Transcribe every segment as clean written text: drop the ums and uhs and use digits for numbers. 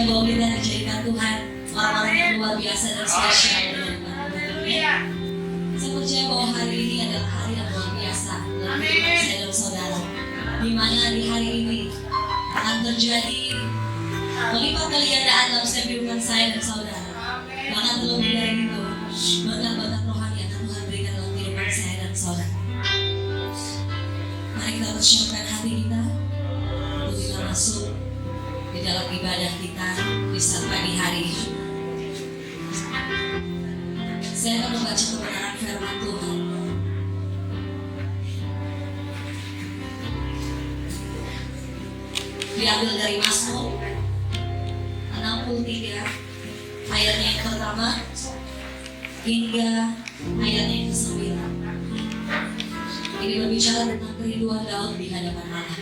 bahwa kita dijadikan Tuhan orang-orang yang luar biasa dan spesial dengan Tuhan. Saya percaya bahwa hari ini adalah hari yang luar biasa dalam kehidupan saya dan saudara. Di mana di hari ini akan terjadi melipat kali gandaan dalam setiap kehidupan saya dan saudara. Bahkan terlebih dari itu, berkat-berkat rohani yang Tuhan berikan dalam kehidupan saya dan saudara. Mari kita persiapkan hati kita untuk kita masuk di dalam ibadah kita di saat pagi hari ini. Saya akan membaca kebenaran firman Tuhan. Diambil dari Mazmur 63 ayatnya yang pertama hingga ayatnya yang ke-9. Ini berbicara tentang kerinduan Daud di hadapan Allah.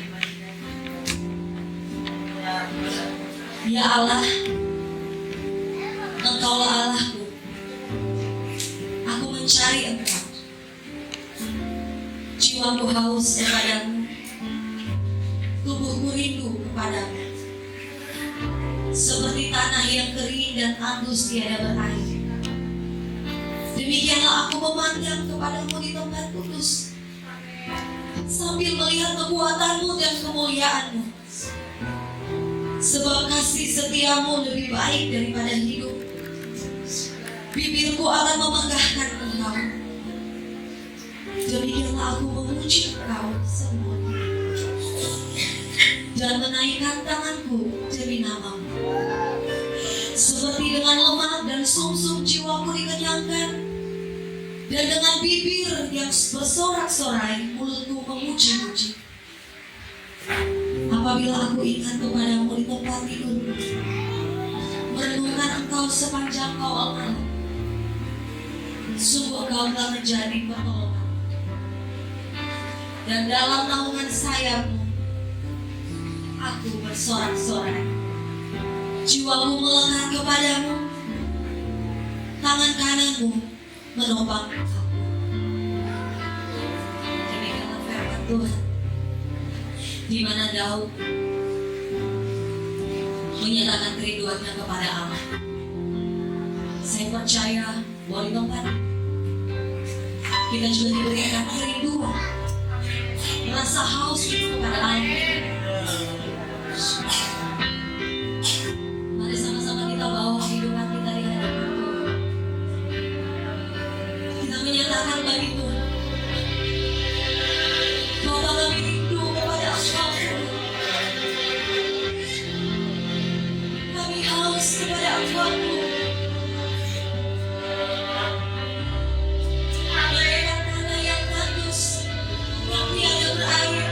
Ya Allah, Engkaulah Allahku. Aku mencari Engkau. Jiwaku haus kepadamu, tubuhku rindu kepadamu. Seperti tanah yang kering dan tandus tiada berair, demikianlah aku memandang kepadamu di tempat kudus, sambil melihat kekuatanmu dan kemuliaanmu. Sebab kasih setiamu lebih baik daripada hidup. Bibirku akan memenggahkan Engkau. Demikianlah aku memuji Engkau semuanya, dan menaikkan tanganku demi namamu. Seperti dengan lemak dan sumsum jiwaku dikenyangkan, dan dengan bibir yang bersorak-sorai mulutku memuji-muji. Apabila aku ingat kepadamu di tempat tidurku, merenungkan Engkau sepanjang kau malam, sungguh Engkau telah menjadi pertolongan, dan dalam naungan sayapmu aku bersorak-sorai. Jiwaku melekat kepadamu, tangan kananmu menopang aku. Demikianlah firman Tuhan, di mana Daud menyatakan kerinduannya kepada Allah. Saya percaya bahwa di tempat kita juga diberikan kerinduan, rasa haus itu kepada Allah. Mari sama-sama kita bawa kehidupan kita di hadapan Tuhan. Kita menyatakan bagi Tuhan bahwa kami rindu kepada Engkau. Kami haus kepada Engkau. Bagaikan tanah yang tandus yang tiada berair,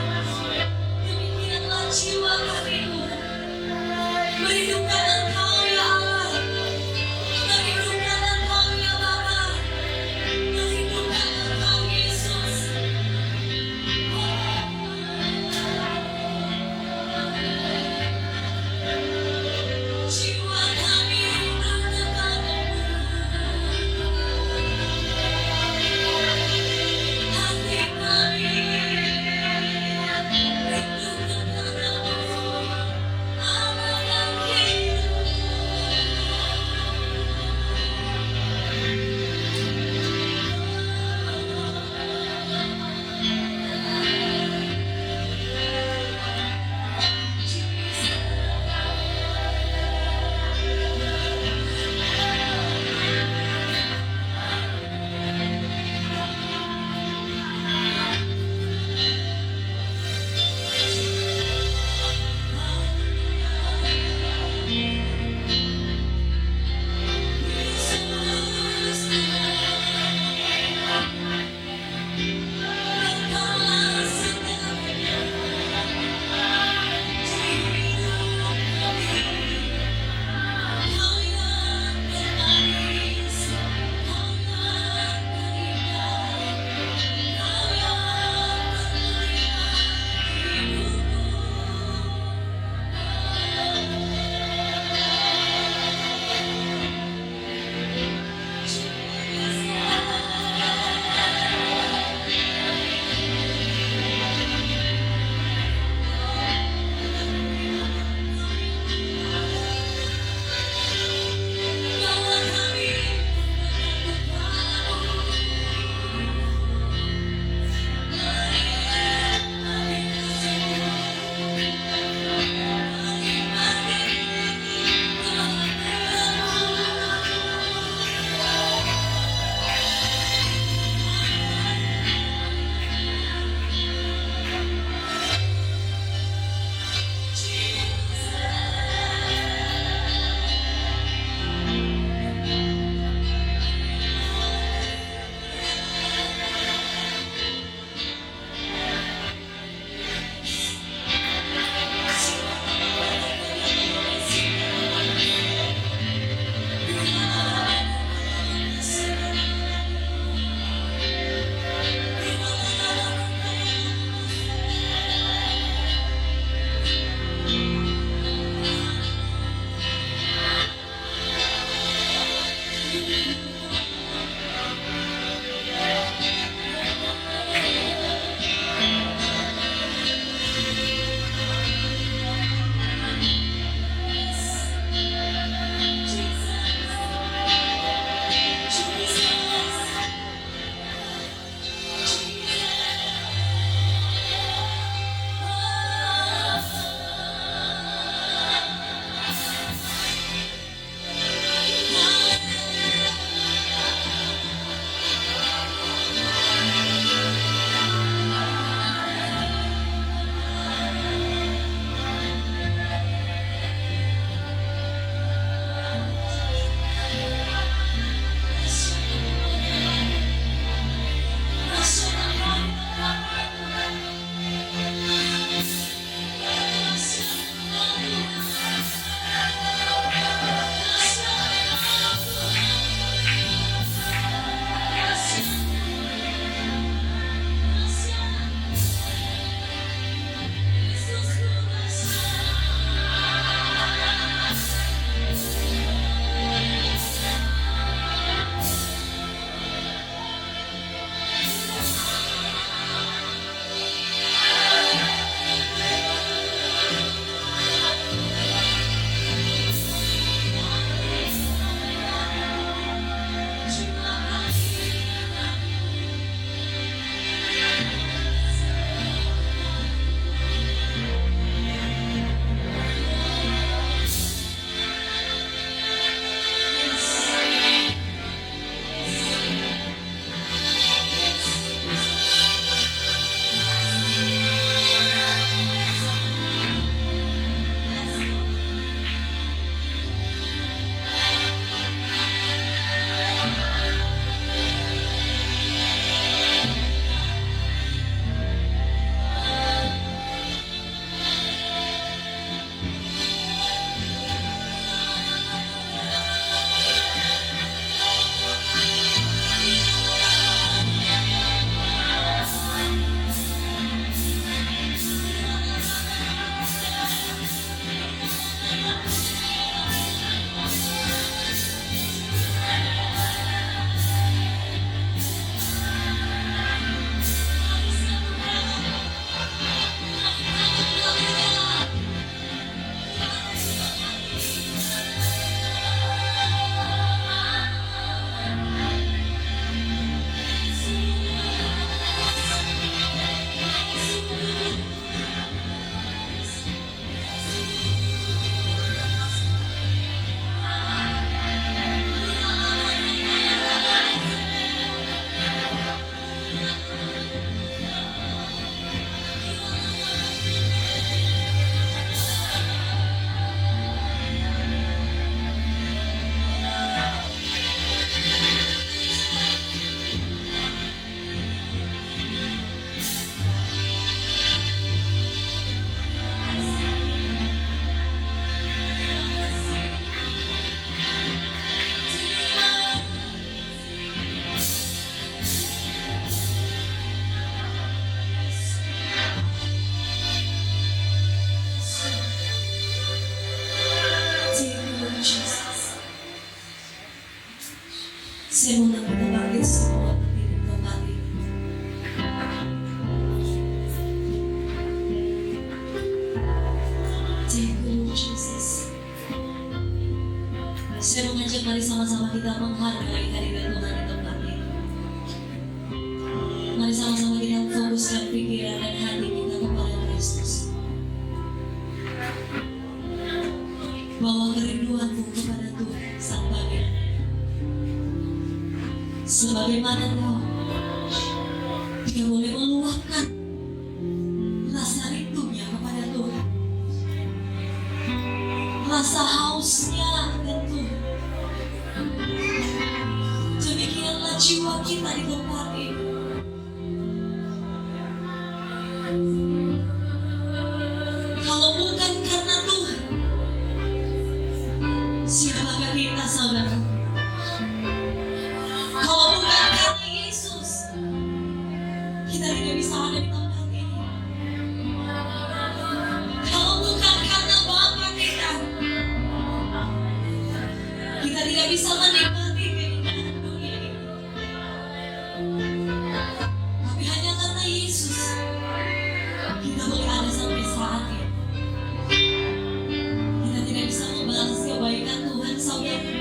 mari sama-sama kita menghargai kehadiran Tuhan di tempat ini. Mari sama-sama kita fokuskan pikiran dan hati kita kepada Kristus. Bawa kerinduanmu kepada Tuhan Sang Pangeran. Sebagaimana Kau tidak boleh meluapkan rasa rindunya kepada Tuhan, rasa hausnya akan Tuhan. Demikianlah jiwa kita di tempat ini. Kalau bukan karena Tuhan, siapakah kita, saudara? Kalau bukan karena Yesus, kita tidak bisa ada di tempat ini. Kalau bukan karena Bapa kita tidak bisa menikmati keindahan dunia ini. Tapi hanya karena Yesus, kita boleh ada sampai saat ini. Kita tidak bisa membalas kebaikan Tuhan, saudara.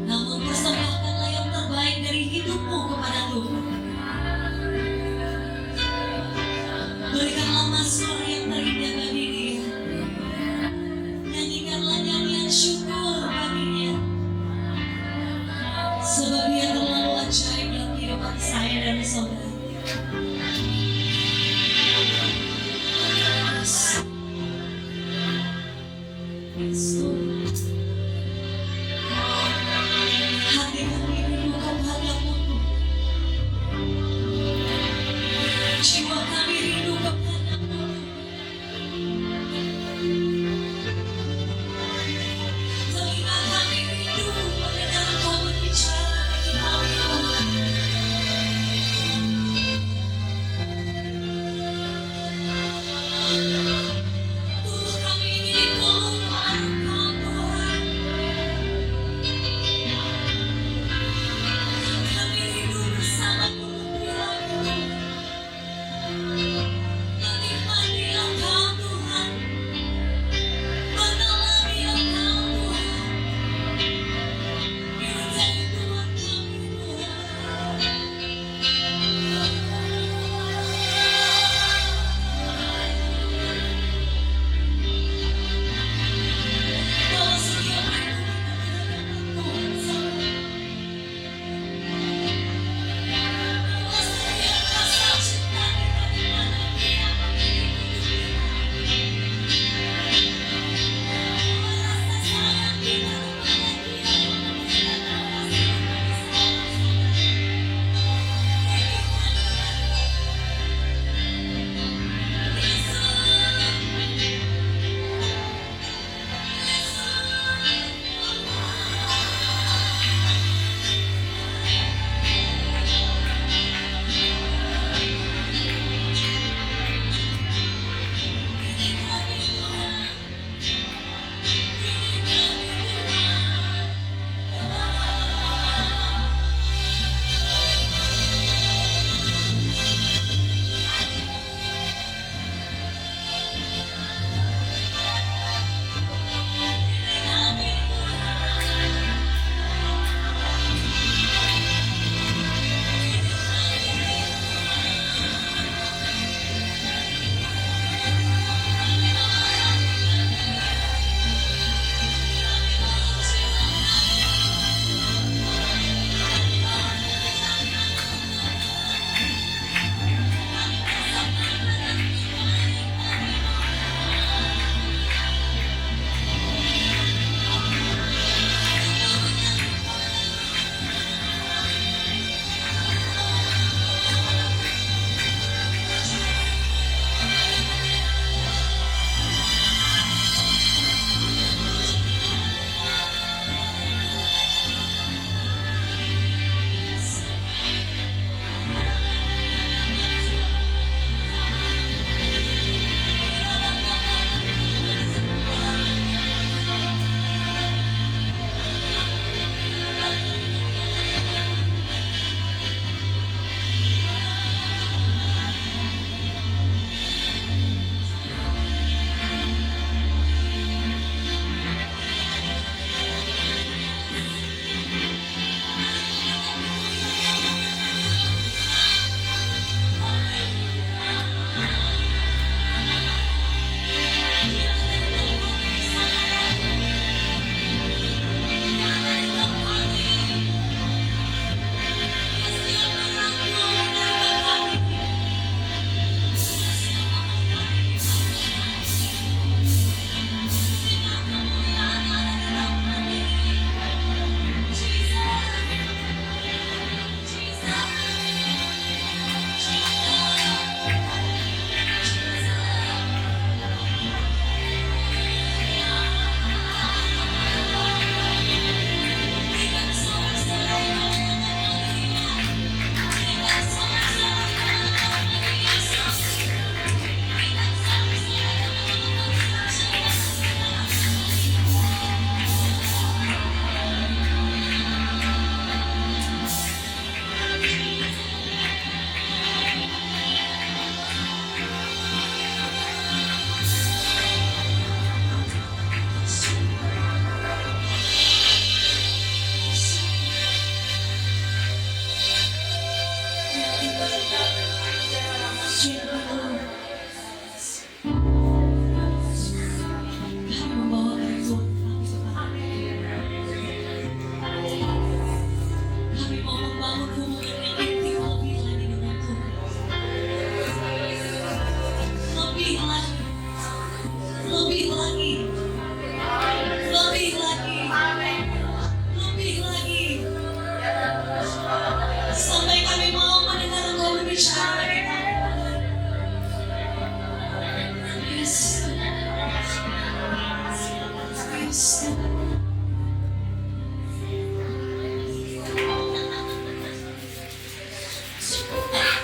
Namun persembahkanlah yang terbaik dari hidupmu kepada Tuhan. Berikanlah mazmur yang terindah bagi Dia. Nyanyikanlah nyanyian syukur bagi Dia. Sebab Dia terlalu ajaib dalam kehidupan saya dan saudara. Yes, Tuhan. Hati kami rindu kepadamu, jiwa kami rindu kepadamu. Telinga kami rindu mendengar Kau berbicara bagi kami, Tuhan.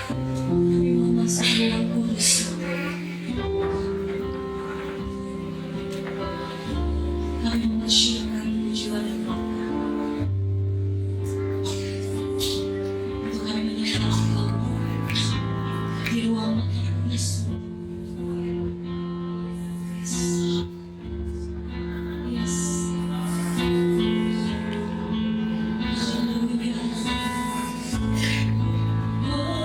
Kami memasang ruang kudus. Kami mensyirkan jiwa dan rohnya. Untuk kami menyembah Engkau di ruang kudus. Yes. Haleluya. Oh.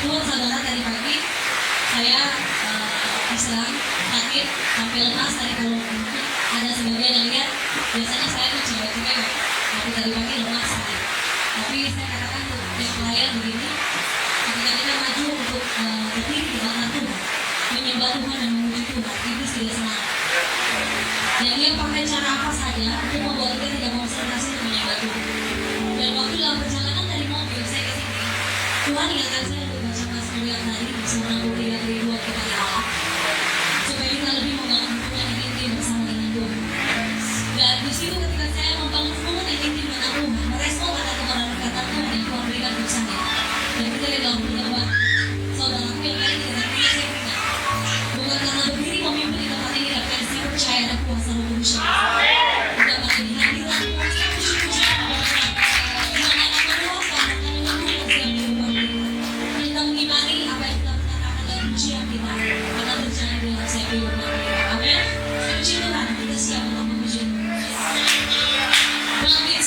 Tuhan saudara, tadi pagi saya diserang sakit sampai lemas. Tadi kalau mungkin ada sebagian yang lihat, biasanya saya tuh cewek-cewek, tapi tadi pagi lemas sekali. Tapi saya katakan untuk yang pelayan begini, ketika kita maju untuk berdiri di hadapan Tuhan, menyembah Tuhan dan memuji Tuhan, iblis tidak senang. Dan dia pakai cara apa saja untuk membuat kita tidak mau konsentrasi untuk menyembah Tuhan. Dan waktu dalam perjalanan dari mobil saya ke sini, Tuhan ingatkan saya untuk baca Mazmur yang tadi, Mazmur 63 kerinduan kepada Allah, supaya kita lebih membangun hubungan yang intim bersama dengan Tuhan. Dan di situ ketika saya membangun hubungan yang intim dengan Tuhan, merespon kata-kata Tuhan yang Tuhan berikan untuk saya. Dan kita lihat dalam pertemuan saudaraku yang lain tidak punya saya berikan. Bukan karena berdiri memimpin di tempat ini, tapi saya percaya ada kuasa Roh Kudus yang tidak pada dihadiran kuasa puji-puji kepada Tuhan. Yang akan meluapkan makanan Tuhan yang diubah kita. Kita mengimani apa yang kita katakan dalam pujian kita akan terjadi dalam setiap kehidupan kita. Amin. Puji Tuhan, kita siap untuk memuji. Bangkit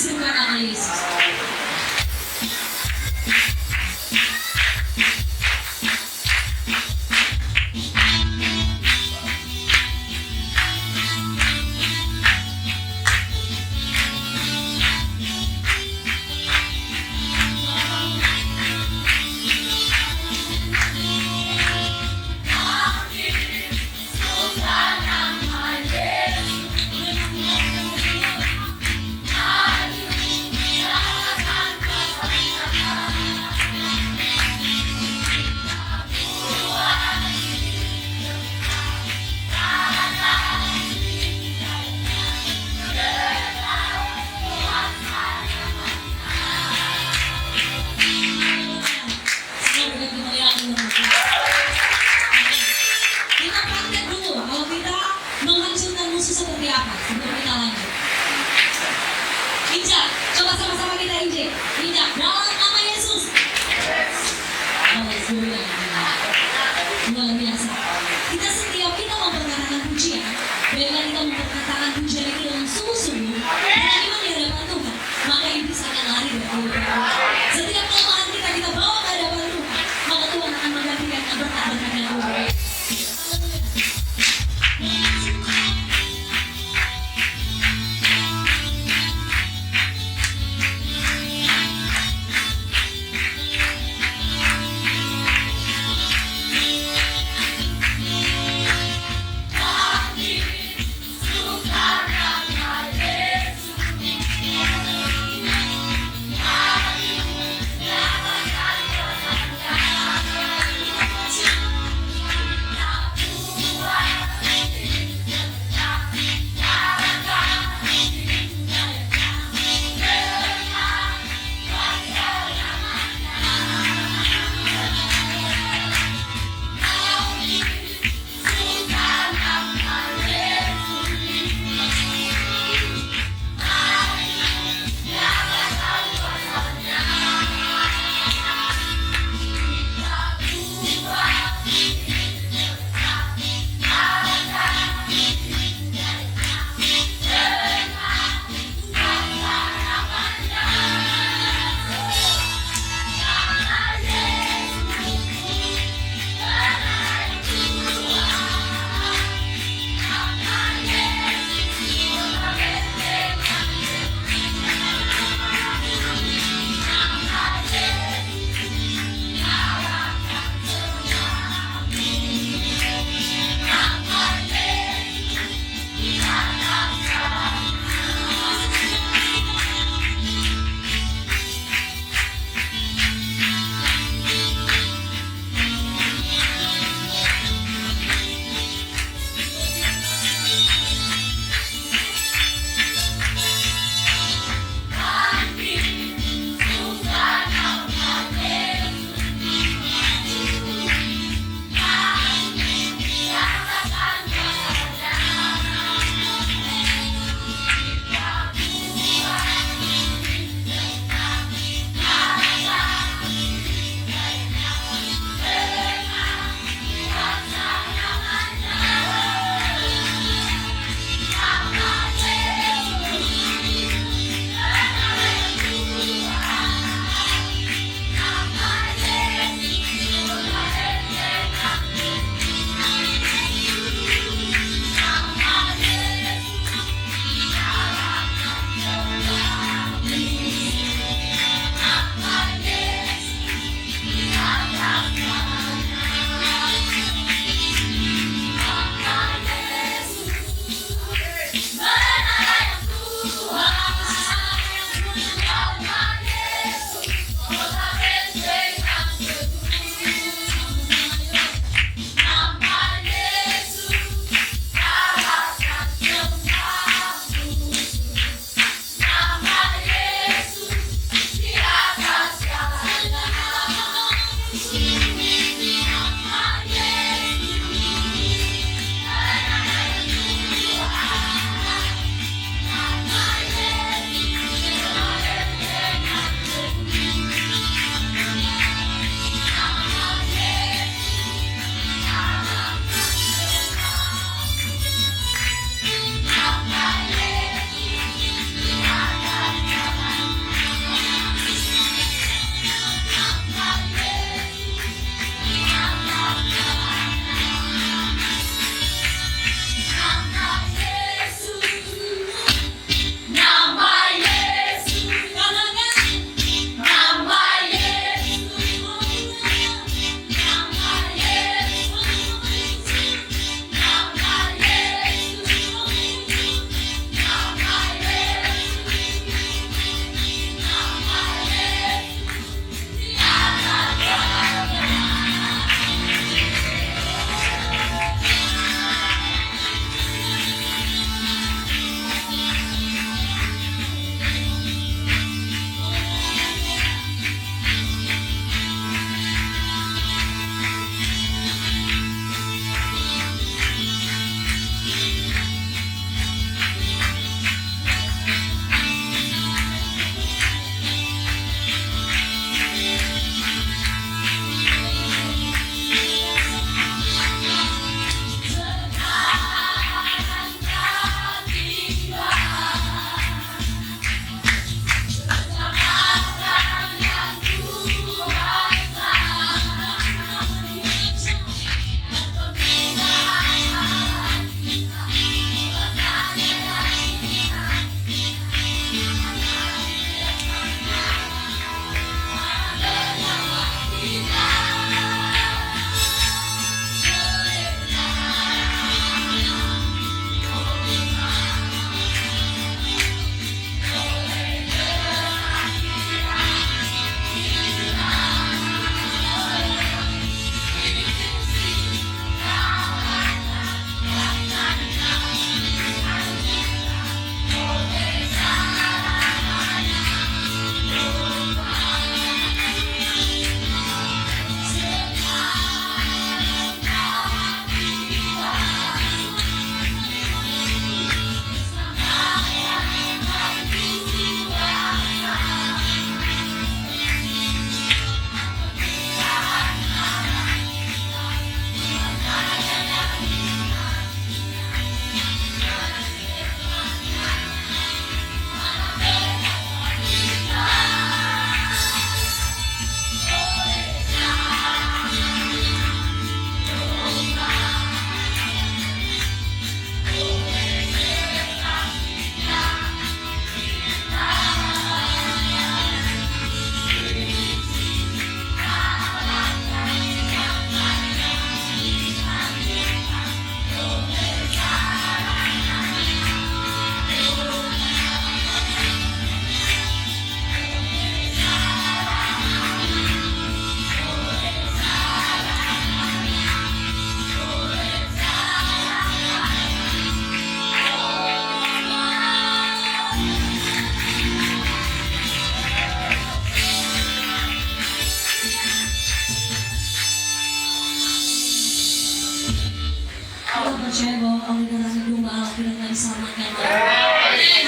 percaya bahwa oleh darah domba Allah kita telah diselamatkan.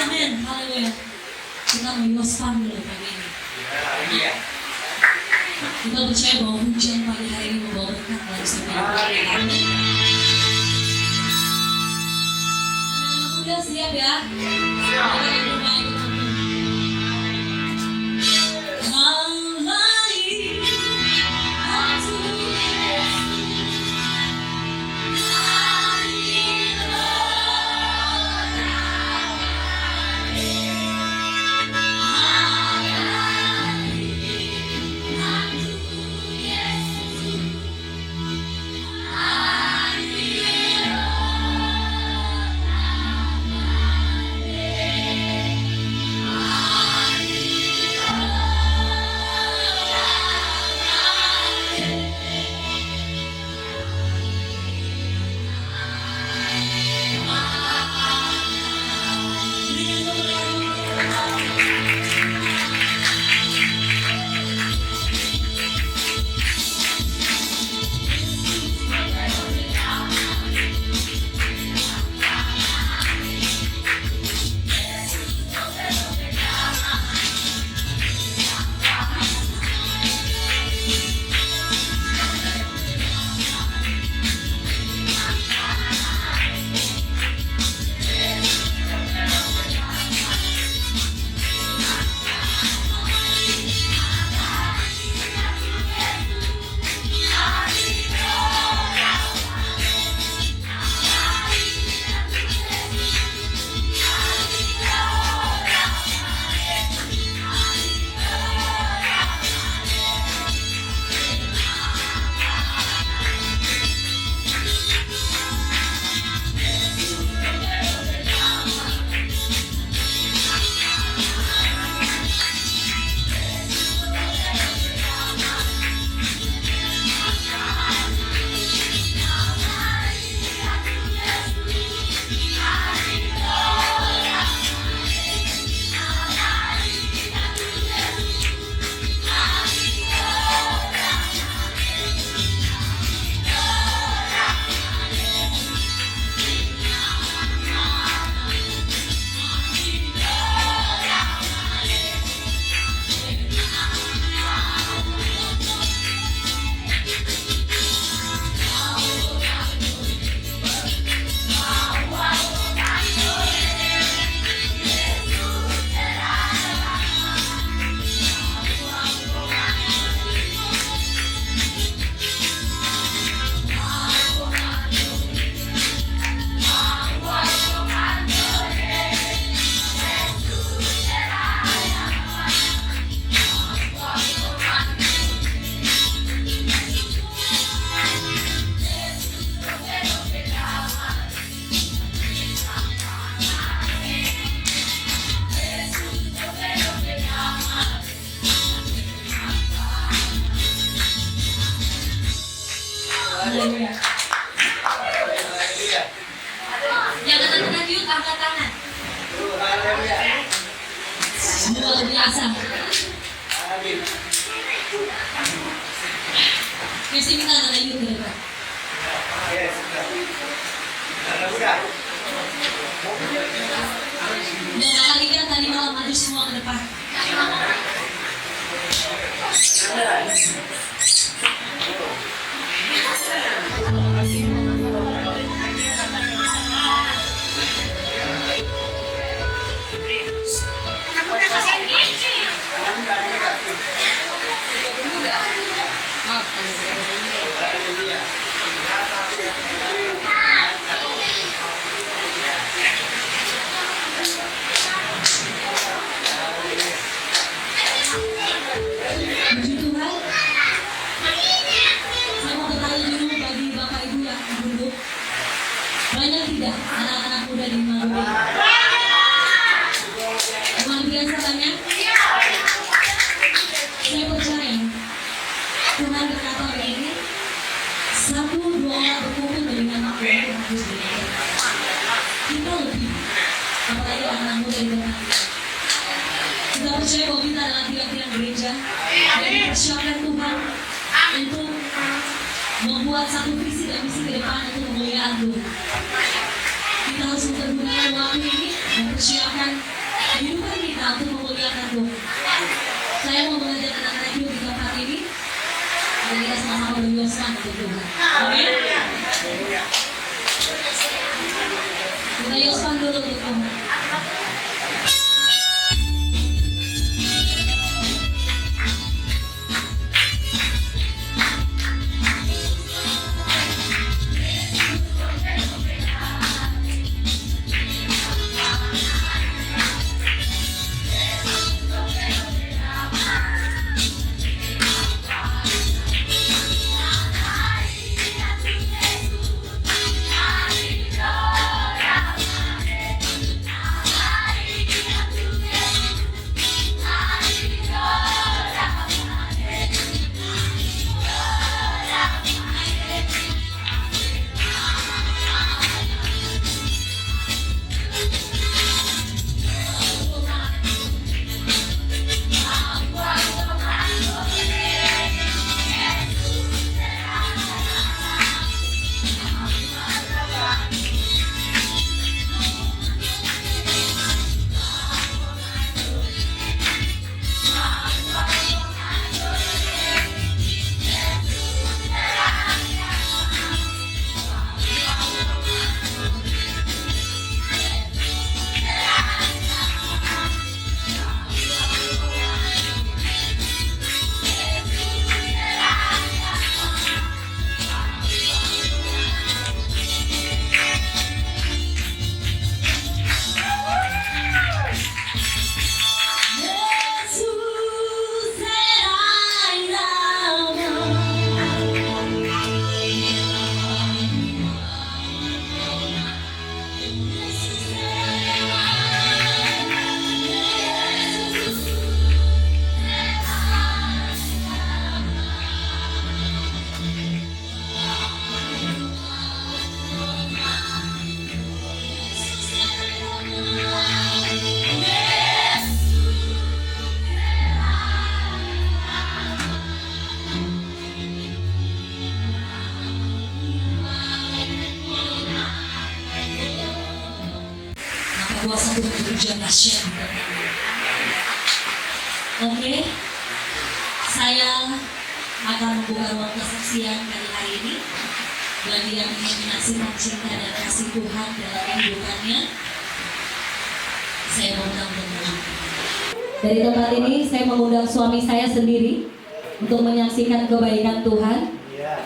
Amin. Haleluya. Kita mau yospan dulu pagi ini. Kita percaya bahwa hujan pagi hari ini membawa berkat dalam setiap hidup. Amin. Anak muda siap ya? Haleluya. Yang kata-kata yuk, angkat tangan. Luar biasa. Kasih minta anak yuk ke depan. Yang kali kan tadi malam maju semua ke depan. Puji Tuhan. Saya mau bertanya dulu bagi Bapak Ibu yang duduk. Banyak tidak anak-anak muda di Maluku? Luar biasa banyak. Saya percaya Tuhan berkata begini, 1-2 orang berkumpul dengan aku itu harus diingat. Kita lebih, apalagi anak muda di depan kita. Kita percaya bahwa kita adalah tiang-tiang gereja yang dipersiapkan Tuhan untuk membuat membuat satu visi dan misi ke depan untuk kemuliaan Tuhan. Kita harus mempergunakan waktu ini mempersiapkan kehidupan kita untuk memuliakan Tuhan. Saya mau mengajak anak-anak di tempat ini dan kita sama-sama berjuang untuk Tuhan. Amin. Kita yospan dulu untuk Tuhan. Kuasa Tuhan bekerja dahsyat. Oke, saya akan membuka ruang kesaksian kali hari ini bagi yang ingin menyaksikan cinta dan kasih Tuhan dalam kehidupannya. Saya mengundang untuk dari tempat ini saya mengundang suami saya sendiri untuk menyaksikan kebaikan Tuhan,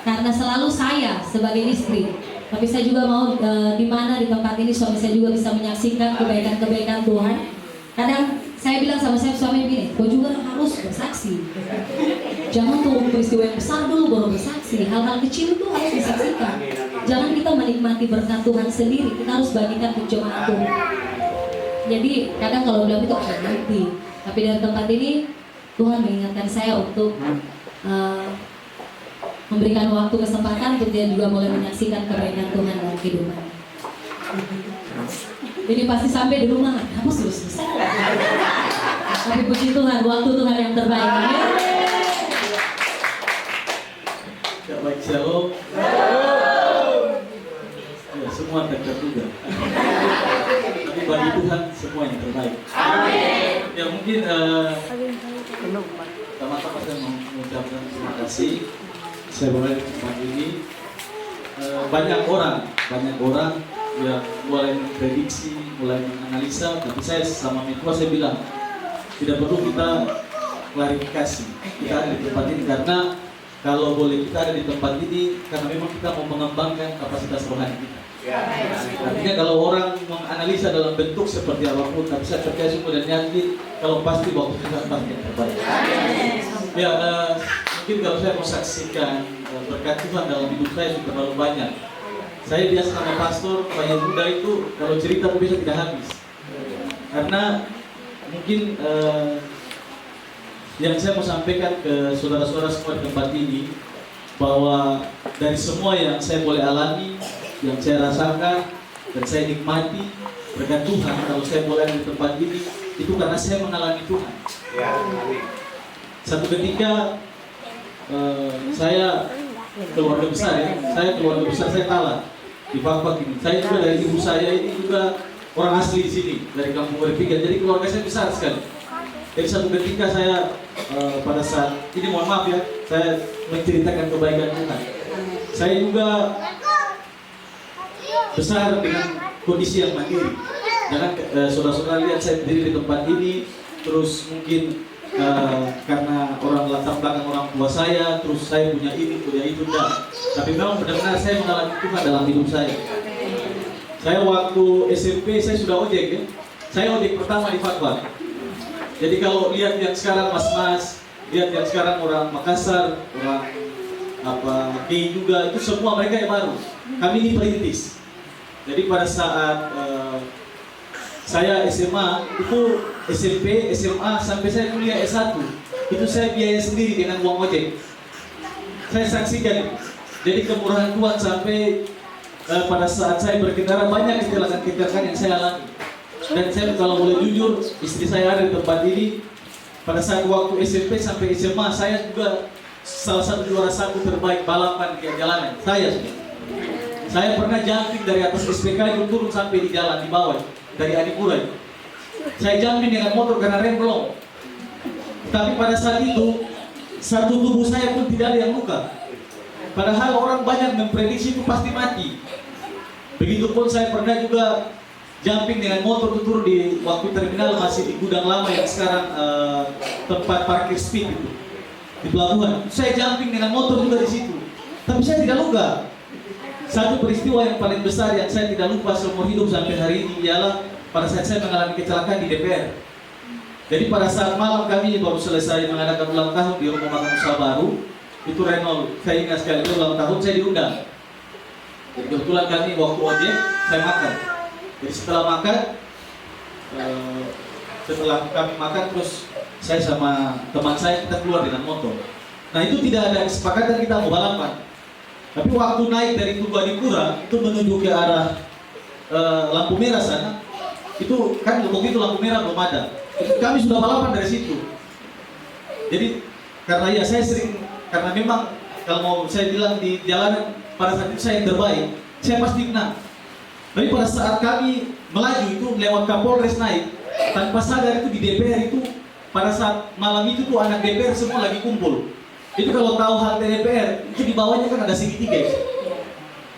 karena selalu saya sebagai istri. Tapi saya juga mau di mana di tempat ini suami saya juga bisa menyaksikan kebaikan-kebaikan Tuhan. Kadang saya bilang sama suami begini, kau juga harus bersaksi. Jangan tunggu peristiwa yang besar dulu baru bersaksi. Hal-hal kecil itu harus disaksikan. Jangan kita menikmati berkat Tuhan sendiri, kita harus bagikan ke jemaat Tuhan. Jadi kadang kalau bilang itu nanti. Tapi dari tempat ini Tuhan mengingatkan saya untuk memberikan waktu kesempatan untuk dia juga boleh menyaksikan kebaikan Tuhan dalam kehidupan. Jadi pasti sampai di rumah, kamu sudah selesai. Tapi puji Tuhan, waktu Tuhan yang terbaik. Ya, baik, shalom. Ya, semua dekat juga. Tapi bagi Tuhan semua yang terbaik. Ya mungkin pertama-tama saya mau mengucapkan terima kasih. Saya mulai di tempat ini, banyak orang yang mulai memprediksi, mulai menganalisa, tapi saya sama Mitwa saya bilang tidak perlu kita klarifikasi kita ada di tempat ini, karena kalau boleh kita ada di tempat ini karena memang kita mau mengembangkan kapasitas rohani kita. Artinya kalau orang menganalisa dalam bentuk seperti apapun, tapi saya percaya semua dan yakin kalau pasti waktu kita pasti yang terbaik. Ya, mungkin kalau saya mau saksikan berkat Tuhan dalam hidup saya sudah terlalu banyak. Saya biasa sama pastor, Pak Yehuda itu kalau cerita bisa tidak habis. Karena mungkin yang saya mau sampaikan ke saudara-saudara semua di tempat ini, bahwa dari semua yang saya boleh alami, yang saya rasakan dan saya nikmati berkat Tuhan, kalau saya boleh ada di tempat ini, itu karena saya mengalami Tuhan. Satu ketika saya keluarga besar ya. Saya keluarga besar, saya kalah di Fakfak ini. Saya juga dari ibu saya ini juga orang asli di sini dari kampung Berpikir. Jadi keluarga saya besar sekali. Jadi satu ketika saya pada saat ini mohon maaf ya, saya menceritakan kebaikan Tuhan. Saya juga besar dengan kondisi yang mandiri. Jangan saudara-saudara lihat saya berdiri di tempat ini, terus mungkin karena orang latar belakang orang tua saya, terus saya punya ini, punya itu, enggak. Tapi memang benar-benar saya mengalami Tuhan dalam hidup saya. Saya waktu SMP saya sudah ojek ya. Saya ojek pertama di Fakfak. Jadi kalau lihat yang sekarang mas-mas, lihat yang sekarang orang Makassar, orang Ki juga, itu semua mereka yang baru. Kami ini perintis. Jadi pada saat saya SMA, itu SMP, SMA, sampai saya kuliah S1, itu saya biaya sendiri dengan uang ojek. Saya saksikan. Jadi kemurahan Tuhan sampai pada saat saya berkendara banyak kecelakaan-kecelakaan yang saya alami. Dan saya kalau boleh jujur, istri saya ada di tempat ini. Pada saat waktu SMP sampai SMA, saya juga salah satu juara satu terbaik balapan di jalanan. Saya pernah jumping dari atas SPK itu turun sampai di jalan di bawah dari Adipura. Saya jumping dengan motor karena rem belum. Tapi pada saat itu satu tubuh saya pun tidak ada yang luka. Padahal orang banyak memprediksi itu pasti mati. Begitupun saya pernah juga jumping dengan motor itu turun di waktu terminal masih di gudang lama yang sekarang tempat parkir speed itu di pelabuhan. Saya jumping dengan motor juga di situ. Tapi saya tidak luka. Satu peristiwa yang paling besar yang saya tidak lupa seumur hidup sampai hari ini ialah pada saat saya mengalami kecelakaan di DPR. Jadi pada saat malam kami baru selesai mengadakan ulang tahun di rumah makan usaha baru, itu Renault, saya ingat sekali itu ulang tahun saya diundang. Jadi kebetulan kami waktu ojek saya makan. Jadi setelah makan, setelah kami makan terus saya sama teman saya kita keluar dengan motor. Nah itu tidak ada kesepakatan kita mau balapan. Tapi waktu naik dari Tugu Adipura itu menuju ke arah lampu merah sana, itu kan waktu itu lampu merah belum ada. Itu kami sudah balapan dari situ. Jadi karena ya saya sering, karena memang kalau mau saya bilang di jalanan pada saat itu saya yang terbaik, saya pasti menang. Tapi pada saat kami melaju itu lewat Kapolres naik, tanpa sadar itu di DPR itu pada saat malam itu tuh anak DPR semua lagi kumpul. Itu kalau tahu halte DPR, itu di bawahnya kan ada segitiga.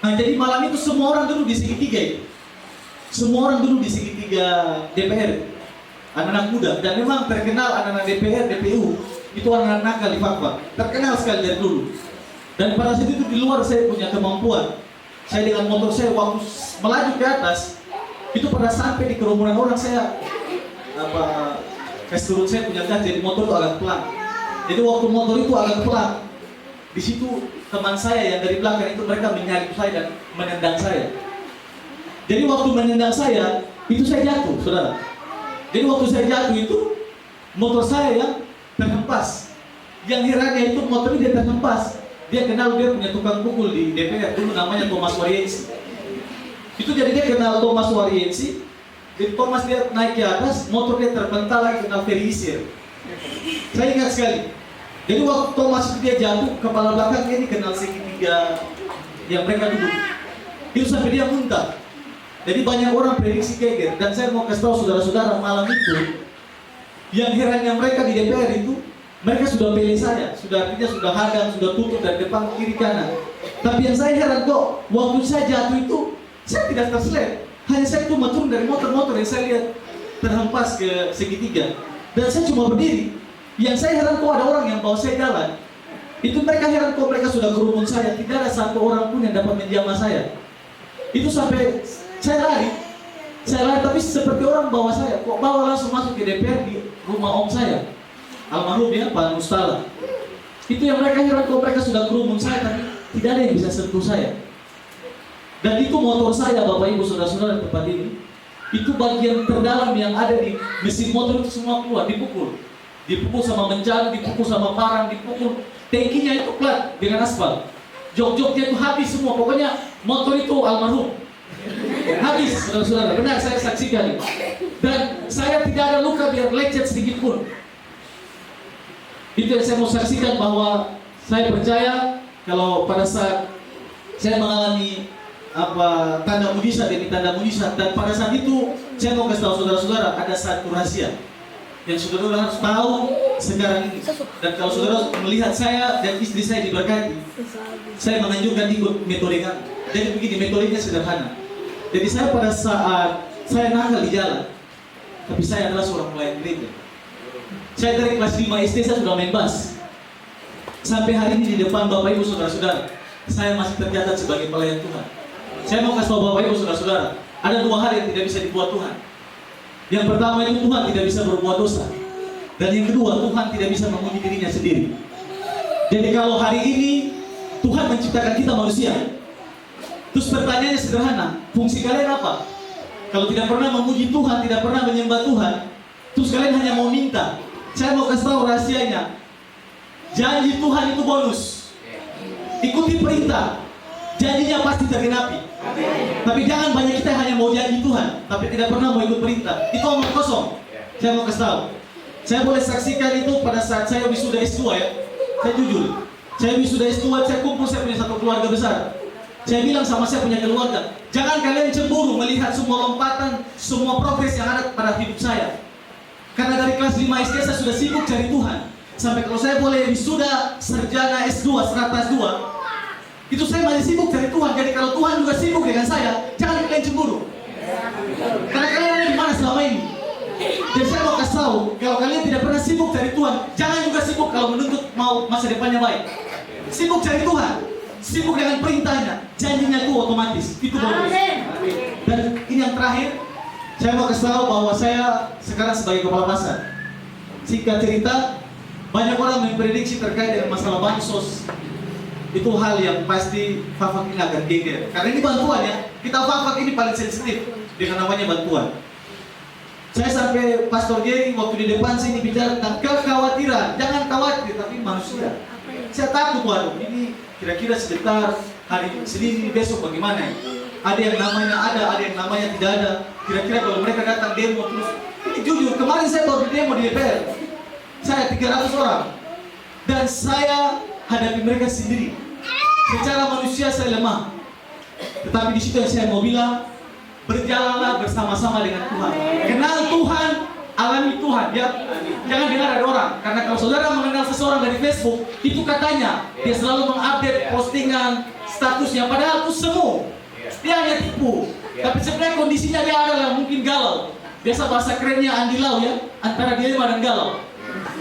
Nah jadi malam itu semua orang duduk di segitiga. Semua orang duduk di segitiga DPR. Anak-anak muda, dan memang terkenal anak-anak DPR, DPU itu anak-anak nakal di Fakfak. Terkenal sekali dari dulu. Dan pada saat itu di luar saya punya kemampuan. Saya dengan motor saya waktu melaju ke atas, itu pada sampai di kerumunan orang saya kasih turun saya punya gas, jadi motor itu agak pelan. Jadi waktu motor itu agak pelan, di situ teman saya yang dari belakang itu mereka menyalip saya dan menendang saya. Jadi waktu menendang saya, itu saya jatuh, saudara. Jadi waktu saya jatuh itu, motor saya yang terhempas. Yang herannya itu motor dia terhempas. Dia kenal, dia punya tukang pukul di DPR, dulu namanya Thomas Wariensi. Itu jadi dia kenal Thomas Wariensi. Jadi Thomas dia naik ke atas, motor dia terpental lagi kena Ferisir. Saya ingat sekali. Jadi waktu Thomas itu dia jatuh, kepala belakangnya ini kenal segitiga yang mereka duduk. Itu sampai dia muntah. Jadi banyak orang prediksi kayak. Dan saya mau kasih tahu saudara-saudara malam itu, yang herannya mereka di DPR itu, mereka sudah pilih saya, sudah artinya sudah hadang, sudah tutup dari depan kiri kanan. Tapi yang saya heran kok, waktu saya jatuh itu, saya tidak terselip. Hanya saya cuma turun dari motor-motor yang saya lihat terhempas ke segitiga. Dan saya cuma berdiri. Yang saya heran kok ada orang yang bawa saya jalan. Itu mereka heran kok mereka sudah kerumun saya. Tidak ada satu orang pun yang dapat menjamah saya. Itu sampai saya lari tapi seperti orang bawa saya. Kok bawa langsung masuk ke DPR di rumah om saya, almarhum ya, Pak Mustala. Itu yang mereka heran kok mereka sudah kerumun saya, tapi tidak ada yang bisa sentuh saya. Dan itu motor saya, Bapak Ibu Saudara-saudara di tempat ini. Itu bagian terdalam yang ada di mesin motor itu semua keluar, dipukul sama bencana, dipukul sama parang, dipukul. Tangkinya itu plat dengan aspal. Jok-joknya itu habis semua. Pokoknya motor itu almarhum. Habis, saudara-saudara. Benar, saya saksikan. Dan saya tidak ada luka biar lecet sedikit pun. Itu yang saya mau saksikan, bahwa saya percaya kalau pada saat saya mengalami tanda mujizat demi tanda mujizat, dan pada saat itu saya mau kasih tahu saudara-saudara ada satu rahasia yang saudara harus tahu sekarang ini. Dan kalau saudara melihat saya dan istri saya diberkati, saya menganjurkan ikut metode kami. Jadi begini, metodenya sederhana. Jadi saya pada saat saya nakal di jalan, tapi saya adalah seorang pelayan gereja. Saya dari kelas 5 SD saya sudah main bass. Sampai hari ini di depan Bapak Ibu saudara-saudara, saya masih tercatat sebagai pelayan Tuhan. Saya mau kasih tahu Bapak Ibu saudara-saudara, ada 2 hal yang tidak bisa dibuat Tuhan. Yang pertama itu Tuhan tidak bisa berbuat dosa. Dan yang kedua, Tuhan tidak bisa memuji dirinya sendiri. Jadi kalau hari ini Tuhan menciptakan kita manusia, terus pertanyaannya sederhana, fungsi kalian apa? Kalau tidak pernah memuji Tuhan, tidak pernah menyembah Tuhan, terus kalian hanya mau minta. Saya mau kasih tahu rahasianya. Janji Tuhan itu bonus. Ikuti perintah, janjinya pasti tergenapi. Tapi jangan banyak kita hanya mau janji Tuhan, tapi tidak pernah mau ikut perintah. Itu omong kosong. Saya mau kasih tahu. Saya boleh saksikan itu pada saat saya wisuda S2 ya. Saya jujur. Saya wisuda S2, saya kumpul, saya punya satu keluarga besar. Saya bilang sama saya punya keluarga, jangan kalian cemburu melihat semua lompatan, semua progres yang ada pada hidup saya. Karena dari kelas 5 SD saya sudah sibuk cari Tuhan. Sampai kalau saya boleh wisuda sarjana S2, serata S2, itu saya masih sibuk cari Tuhan. Jadi kalau Tuhan juga sibuk dengan saya, jangan kalian cemburu. Karena kalian ada di mana selama ini. Jadi saya mau kasih tahu, kalau kalian tidak pernah sibuk cari Tuhan, jangan juga sibuk kalau menuntut mau masa depannya baik. Sibuk cari Tuhan, sibuk dengan perintahnya, janjinya itu otomatis. Itu bonus. Dan ini yang terakhir, saya mau kasih tahu bahwa saya sekarang sebagai kepala pasar. Singkat cerita, banyak orang memprediksi terkait dengan masalah bansos. Itu hal yang pasti Fafak ini akan geger. Karena ini bantuan ya. Kita Fafak ini paling sensitif dengan namanya bantuan. Saya sampai Pastor Jerry waktu di depan sini bicara tentang kekhawatiran. Jangan khawatir, tapi manusia. Saya takut, waduh, ini kira-kira sebentar hari Senin besok bagaimana ya? Ada yang namanya ada yang namanya tidak ada. Kira-kira kalau mereka datang demo terus. Ini jujur, kemarin saya baru demo di DPR. Saya 300 orang. Dan saya hadapi mereka sendiri. Secara manusia saya lemah. Tetapi di situ yang saya mau bilang, berjalanlah bersama-sama dengan Tuhan. Kenal Tuhan, alami Tuhan ya. Jangan dengar dari orang. Karena kalau saudara mengenal seseorang dari Facebook, itu katanya dia selalu mengupdate postingan, statusnya, padahal itu semu. Dia hanya tipu. Tapi sebenarnya kondisinya dia adalah mungkin galau. Biasa bahasa kerennya Andi Lau ya, antara dilema dan galau.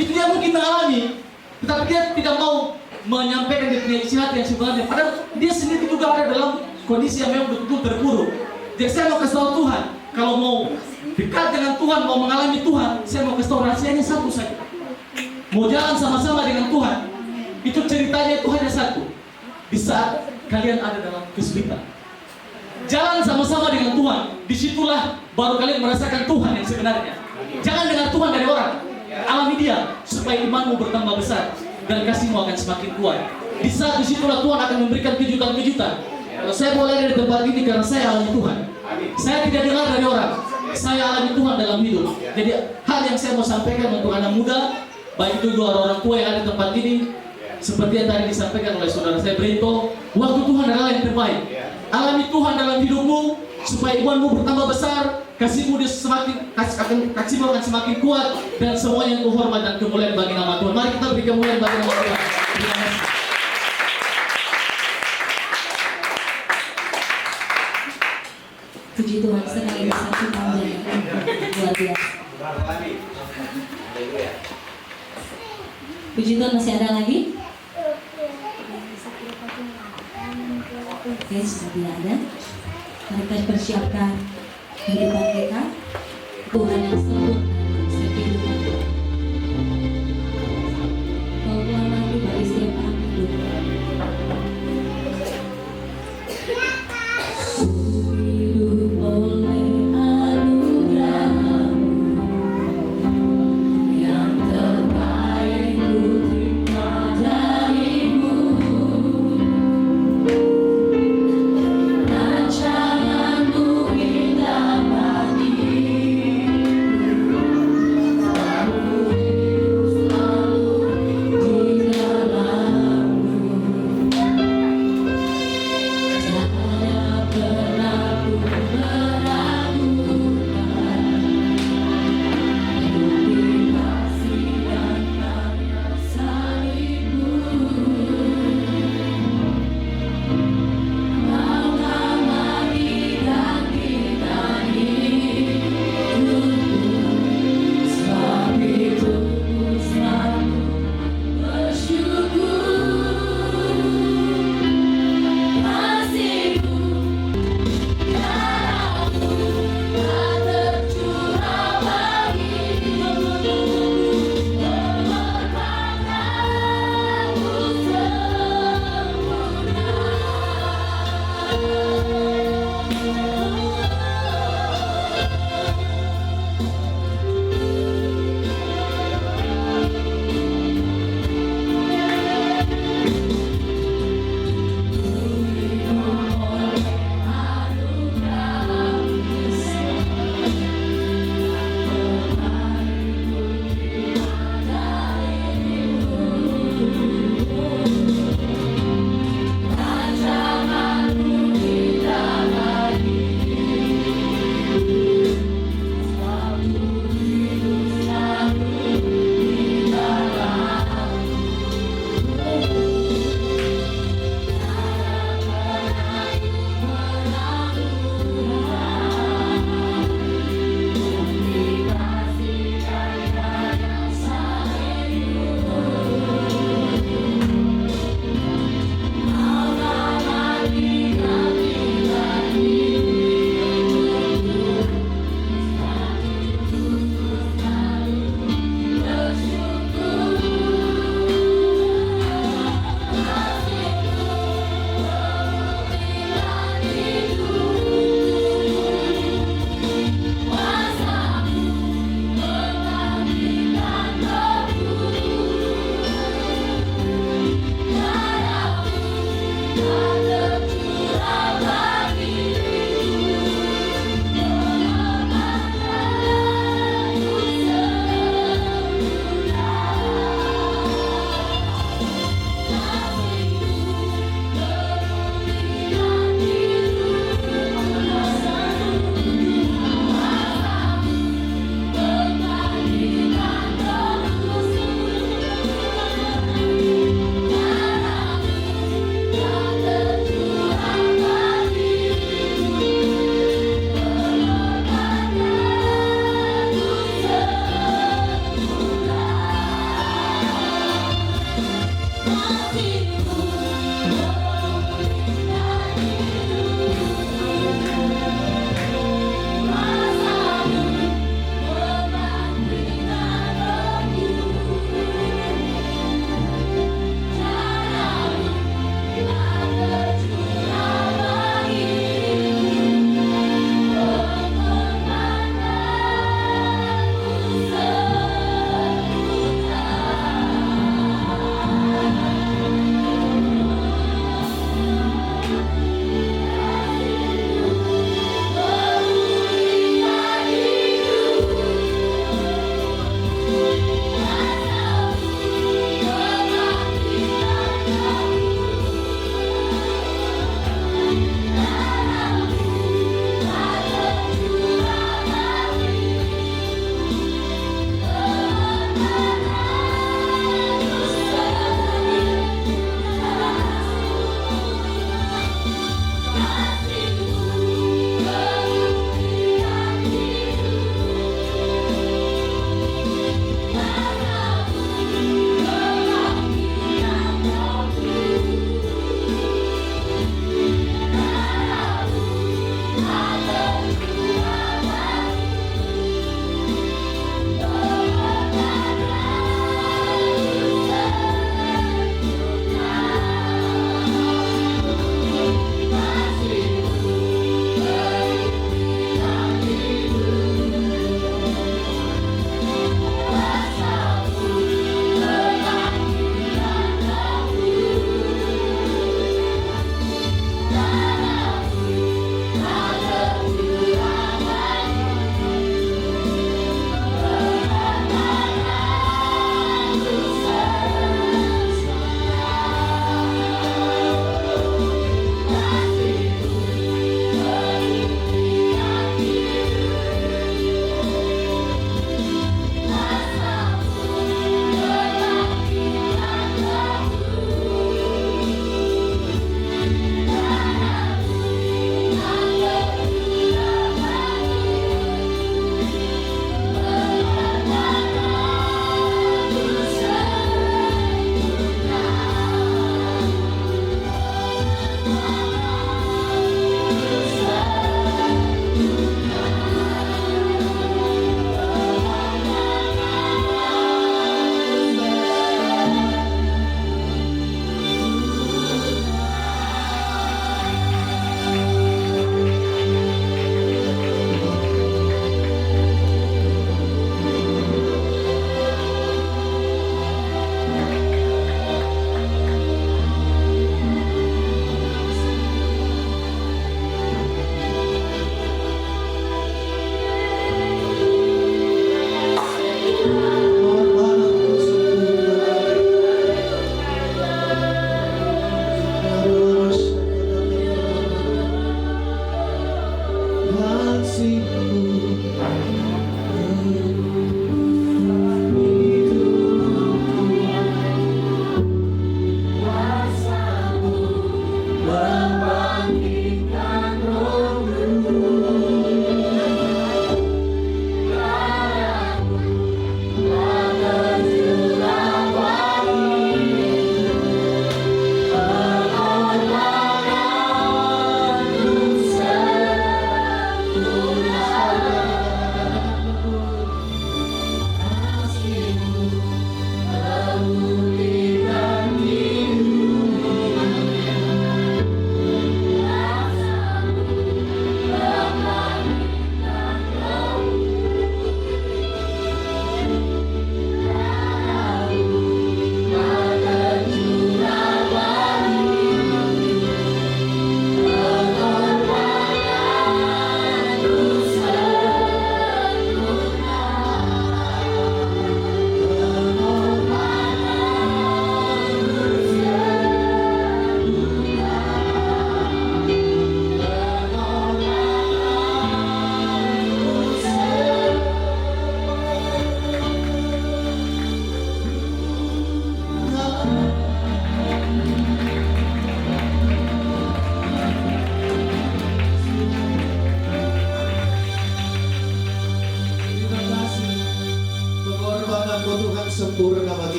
Itu dia mungkin mengalami, tetapi dia tidak mau menyampaikan dia punya isi hati yang sebenarnya. Padahal dia sendiri juga ada dalam kondisi yang memang betul-betul terpuruk. Jadi saya mau kasih tahu Tuhan, kalau mau dekat dengan Tuhan, mau mengalami Tuhan, saya mau kasih tahu rahasianya satu saja. Mau jalan sama-sama dengan Tuhan, itu ceritanya itu hanya satu. Di saat kalian ada dalam kesulitan, jalan sama-sama dengan Tuhan. Disitulah baru kalian merasakan Tuhan yang sebenarnya. Jangan dengar Tuhan dari orang, alami dia supaya imanmu bertambah besar dan kasihmu akan semakin kuat. Di saat disitulah Tuhan akan memberikan kejutan-kejutan. Kalau saya boleh ada di tempat ini karena saya alami Tuhan. Saya tidak dengar dari orang, saya alami Tuhan dalam hidup. Jadi hal yang saya mau sampaikan untuk anak muda, baik itu juga orang tua yang ada di tempat ini, seperti yang tadi disampaikan oleh saudara saya Brito, waktu Tuhan adalah yang terbaik. Alami Tuhan dalam hidupmu supaya imanmu bertambah besar, kasihmu akan semakin kuat, dan semuanya untuk hormat dan kemuliaan bagi nama Tuhan. Mari kita beri kemuliaan bagi nama Tuhan. Terima kasih. Puji Tuhan, sekali lagi satu panjang luar biasa. Puji Tuhan, masih ada lagi? Oke, sudah tidak ada. Mereka persiapkan kehidupan mereka, Tuhan yang sempurna untuk kehidupan. Kau Tuhan nanti bagi setiap orang hidup. Hidup oleh anugerah-Mu yang terbaik ku terima dari-Mu. Rancangan-Mu indah bagi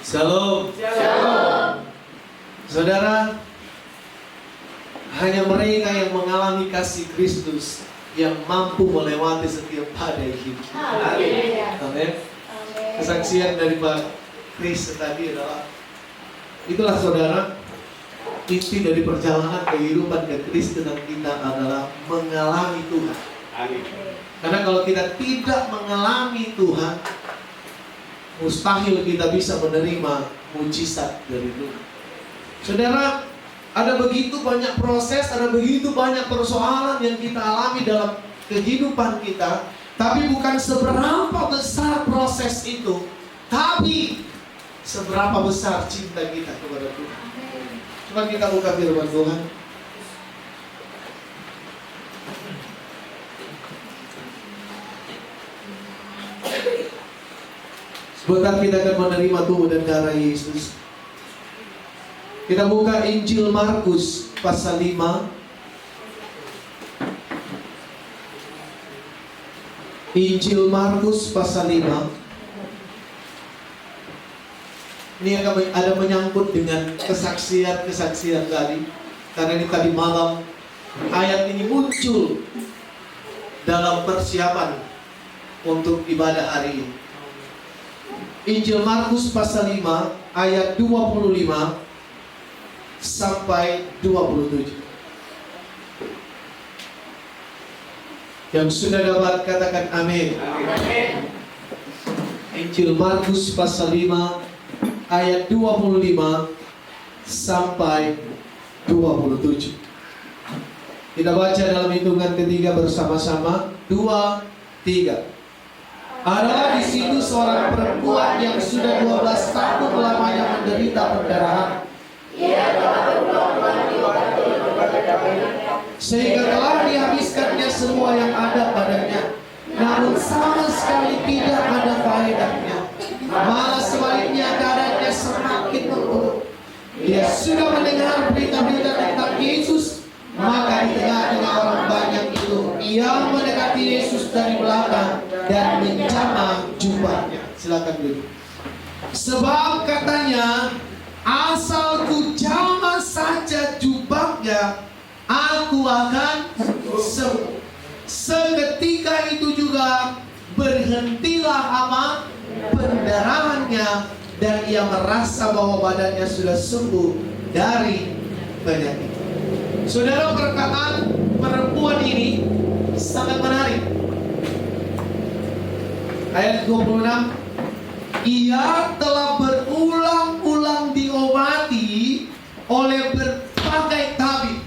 Shalom. Saudara, hanya mereka yang mengalami kasih Kristus yang mampu melewati setiap badai hidup. Amin. Kesaksian dari Pak Chris tadi adalah itulah saudara, inti dari perjalanan kehidupan kekristenan kita adalah mengalami Tuhan. Karena kalau kita tidak mengalami Tuhan, mustahil kita bisa menerima mujizat dari Tuhan. Saudara, ada begitu banyak proses, ada begitu banyak persoalan yang kita alami dalam kehidupan kita, tapi bukan seberapa besar proses itu, tapi seberapa besar cinta kita kepada Tuhan. Coba kita buka firman Tuhan. Sebentar kita akan menerima tubuh dan darah Yesus. Kita buka Injil Markus pasal 5. Injil Markus pasal 5. Ini akan ada menyangkut dengan kesaksian-kesaksian tadi. Karena ini tadi malam ayat ini muncul dalam persiapan untuk ibadah hari ini. Injil Markus pasal 5 ayat 25 sampai 27. Yang sudah dapat katakan amin. Injil Markus pasal 5 ayat 25 sampai 27. Kita baca dalam hitungan ketiga bersama-sama. 2, 3. Adalah di situ seorang perempuan yang sudah 12 tahun lamanya menderita perdarahan. Sehingga telah dihabiskannya semua yang ada padanya, namun sama sekali tidak ada faedahnya. Malah sebaliknya keadaannya semakin memburuk. Dia sudah mendengar berita-berita tentang Yesus, maka di tengah-tengah orang banyak itu, ia mendekati Yesus dari belakang dan menjamah jubahnya. Silakan duduk. Sebab katanya, asal ku jamah saja jubahnya, aku akan sembuh. Seketika itu juga berhentilah pendarahannya, dan ia merasa bahwa badannya sudah sembuh dari penyakit. Saudara, perkataan perempuan ini sangat menarik. Ayat 26, ia telah berulang-ulang diobati oleh berbagai tabib.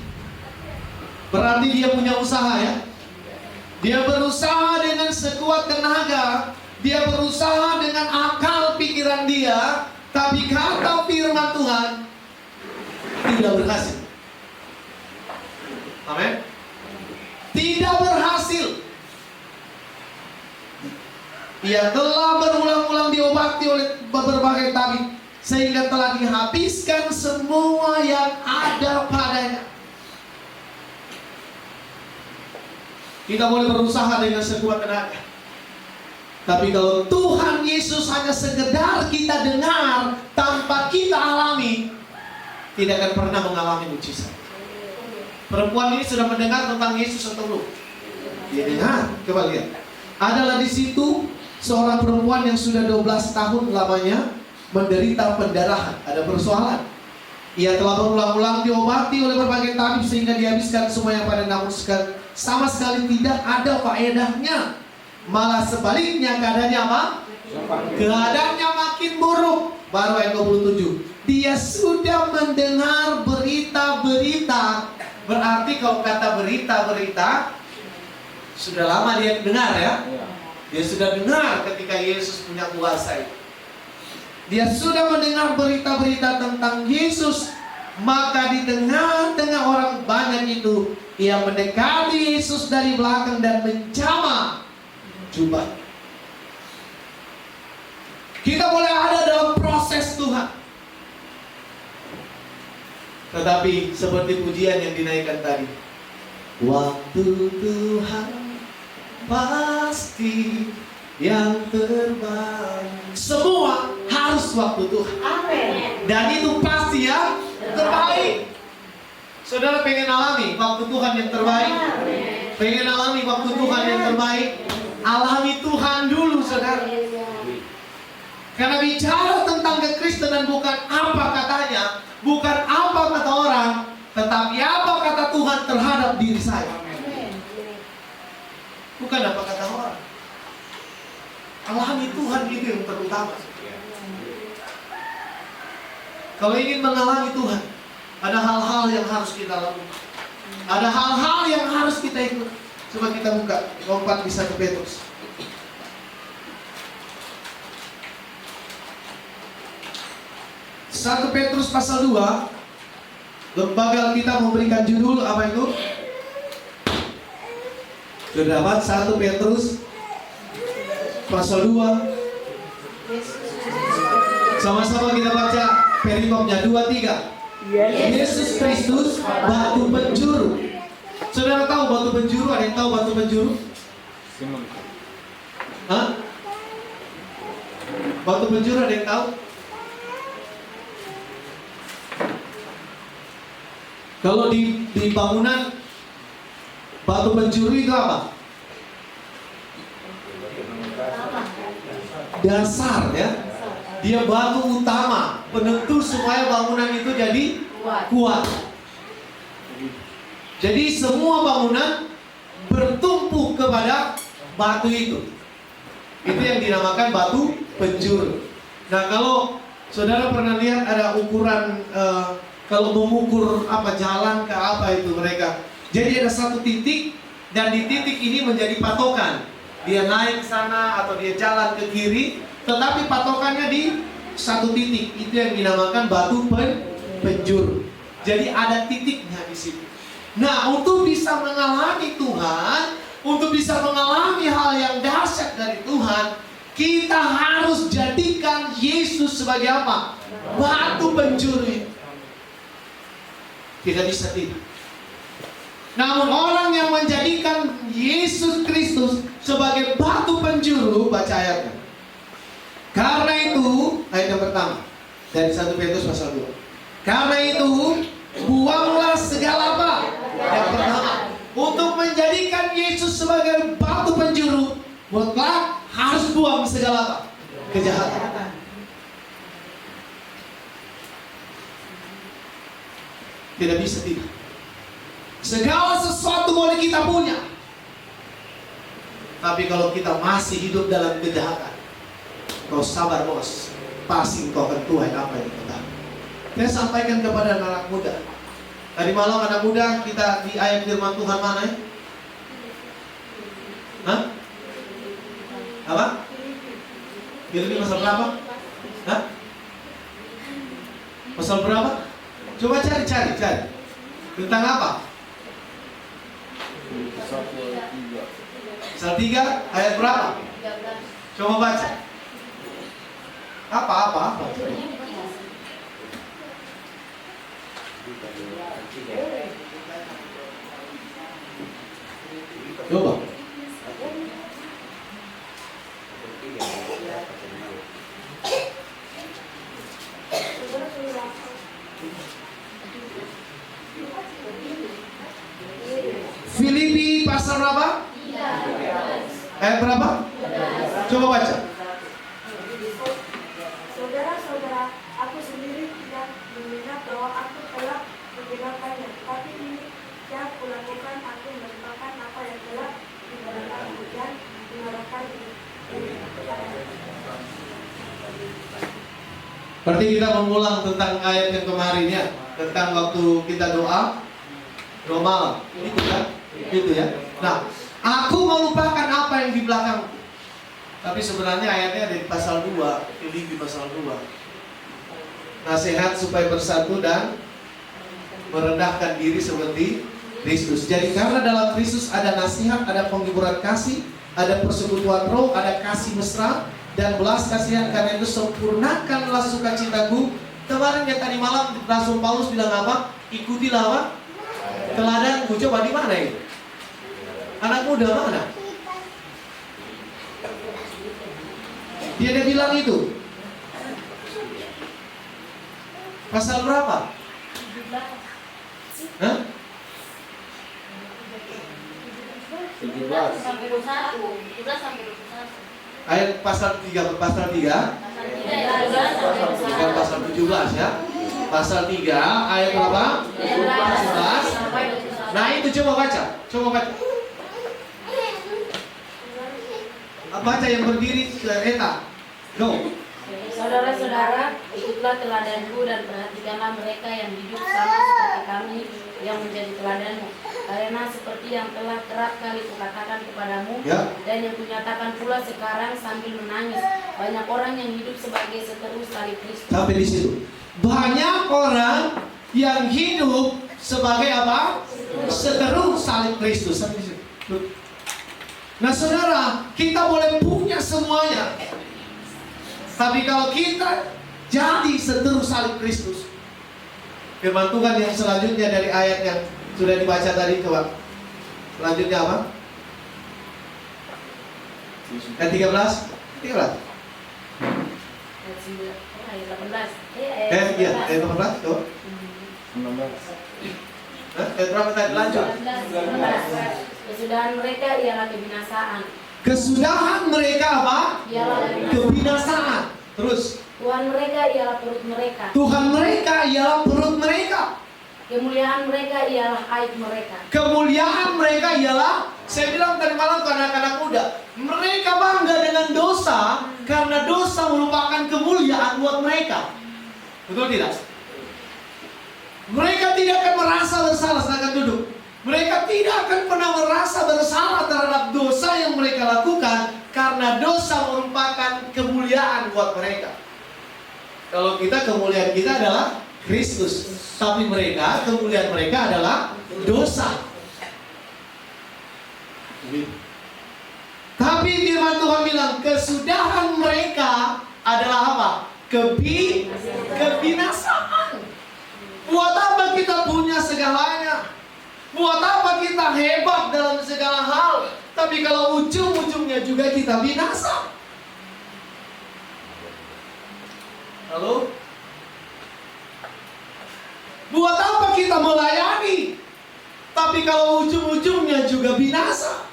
Berarti dia punya usaha ya. Dia berusaha dengan sekuat tenaga. Dia berusaha dengan akal pikiran dia. Tapi kata firman Tuhan tidak berhasil. Amin. Tidak berhasil. Ia telah berulang-ulang diobati oleh berbagai tabib, sehingga telah dihabiskan semua yang ada padanya. Kita boleh berusaha dengan sekuat tenaga, tapi kalau Tuhan Yesus hanya sekedar kita dengar tanpa kita alami, tidak akan pernah mengalami mujizat. Perempuan ini sudah mendengar tentang Yesus atau belum? Dia dengar. Coba lihat. Adalah di situ seorang perempuan yang sudah 12 tahun lamanya menderita pendarahan. Ada persoalan. Ia telah berulang-ulang diobati oleh berbagai tabib sehingga dihabiskan semua yang pada, namun sama sekali tidak ada faedahnya. Malah sebaliknya keadaannya apa? Keadaannya makin buruk. Baru ayat 27. Dia sudah mendengar berita-berita. Berarti kalau kata berita-berita, sudah lama dia dengar ya. Dia sudah dengar ketika Yesus punya kuasa itu. Dia sudah mendengar berita-berita tentang Yesus. Maka di tengah-tengah orang banyak itu, ia mendekati Yesus dari belakang dan menjamah jubah. Kita boleh ada dalam proses Tuhan, tetapi seperti pujian yang dinaikkan tadi, waktu Tuhan pasti yang terbaik. Semua harus waktu Tuhan. Dan itu pasti yang terbaik. Saudara pengen alami waktu Tuhan yang terbaik? Pengen alami waktu Tuhan yang terbaik? Alami Tuhan dulu, saudara. Karena bicara tentang kekristenan bukan apa katanya, bukan apa kata orang, tetapi apa kata Tuhan terhadap diri saya. Bukan apa kata orang. Alami Tuhan itu yang terutama. Kalau ingin mengalami Tuhan, ada hal-hal yang harus kita lakukan. Ada hal-hal yang harus kita ikut. Coba kita buka lompat di 1 Petrus. 1 Petrus pasal 2. Lembaga kita memberikan judul apa itu? Sudah dapat 1 Petrus pasal 2. Sama-sama kita baca perikopnya 2-3. Yesus Kristus batu penjuru. Saudara tahu batu penjuru? Ada yang tahu batu penjuru? Hah? Batu penjuru ada yang tahu? Kalau di bangunan batu penjuru itu apa? Dasar ya. Dia batu utama penentu supaya bangunan itu jadi kuat. Jadi semua bangunan bertumpu kepada batu itu. Itu yang dinamakan batu penjuru. Nah, kalau saudara pernah lihat ada ukuran kalau mengukur apa jalan ke apa itu mereka. Jadi ada satu titik dan di titik ini menjadi patokan. Dia naik sana atau dia jalan ke kiri, tetapi patokannya di satu titik. Itu yang dinamakan batu penjuru. Jadi ada titiknya di situ. Nah, untuk bisa mengalami Tuhan, untuk bisa mengalami hal yang dahsyat dari Tuhan, kita harus jadikan Yesus sebagai apa? Batu penjuru. Tidak bisa tidak. Namun orang yang menjadikan Yesus Kristus sebagai batu penjuru, baca ayatnya. Karena itu, ayat yang pertama dari 1 Petrus pasal 2. Karena itu, buanglah segala apa? Yang pertama, untuk menjadikan Yesus sebagai batu penjuru, mutlak harus buang segala apa? Kejahatan. Tidak bisa tidak. Segala sesuatu boleh kita punya, tapi kalau kita masih hidup dalam kejahatan, kau sabar bos, pasti kau akan tuai apa yang kita. Saya sampaikan kepada anak muda. Tadi malam anak muda kita di ayat firman Tuhan mana ya? Hah? Apa? Filipi pasal berapa? Hah? Pasal berapa? Coba cari. Tentang apa? Pasal 3 ayat berapa? Coba baca. Apa? Coba. Filipi pasal berapa? Ayat berapa? Coba baca. Saudara-saudara, aku sendiri tidak mengingat bahwa aku telah mengenalkannya, tapi ini yang kulakukan, aku melupakan apa yang telah diberitakan dan mengarahkan Berarti kita mengulang tentang ayat yang kemarin ya, tentang waktu kita doa malam. Itu kan? Itu ya. Nah, aku melupakan apa yang di belakang. Tapi sebenarnya ayatnya ada di pasal 2, Filipi pasal 2. Nasihat supaya bersatu dan merendahkan diri seperti Kristus. Jadi karena dalam Kristus ada nasihat, ada penghiburan kasih, ada persekutuan roh, ada kasih mesra dan belas kasihan. Karena itu sempurnakanlah sukacitaku. Kemarin ya tadi malam Rasul Paulus bilang apa? Ikutilah apa? Teladanku. Coba di mana ini? Anak muda mana? Dia bilang itu. Pasal berapa? Hah? 17 sampai 21. 17 sampai 21. Ayat pasal 3, pasal 3. Bukan pasal 17 ya. Pasal 3 ayat berapa? 17. Nah, itu coba baca. Coba baca. Baca yang berdiri Eta. Go. Saudara-saudara, ikutlah teladanku dan perhatikanlah mereka yang hidup sama seperti kami yang menjadi teladanmu. Karena seperti yang telah kerap kali kukatakan kepadamu dan yang kunyatakan pula sekarang sambil menangis, banyak orang yang hidup sebagai seteru salib Kristus. Sampai di situ. Banyak orang yang hidup sebagai apa? Seteru salib Kristus. Sampai di situ. Nah, saudara, kita boleh punya semuanya. Tapi kalau kita jadi seteru salib Kristus, firman Tuhan yang selanjutnya dari ayat yang sudah dibaca tadi, coba. Selanjutnya apa? Ayat 13. 13. Ayat 18. Ayat 18, coba. 16. Ayat berapa tadi? Lanjut. 18. Kesudahan mereka ialah kebinasaan. Kesudahan mereka apa? Ialah Kebinasaan. Terus. Tuhan mereka ialah perut mereka. Tuhan mereka ialah perut mereka. Kemuliaan mereka ialah aib mereka. Kemuliaan mereka ialah, saya bilang tadi malam ke anak-anak muda, mereka bangga dengan dosa karena dosa merupakan kemuliaan buat mereka. Betul tidak? Mereka tidak akan merasa bersalah, silakan duduk. Mereka tidak akan pernah merasa bersalah terhadap dosa yang mereka lakukan karena dosa merupakan kemuliaan buat mereka. Kalau kita, kemuliaan kita adalah Kristus, tapi mereka, kemuliaan mereka adalah dosa. Tapi firman Tuhan bilang kesudahan mereka adalah apa? Kebinasaan. Buat apa kita punya segalanya? Buat apa kita hebat dalam segala hal? Tapi kalau ujung-ujungnya juga kita binasa. Halo? Buat apa kita melayani? Tapi kalau ujung-ujungnya juga binasa.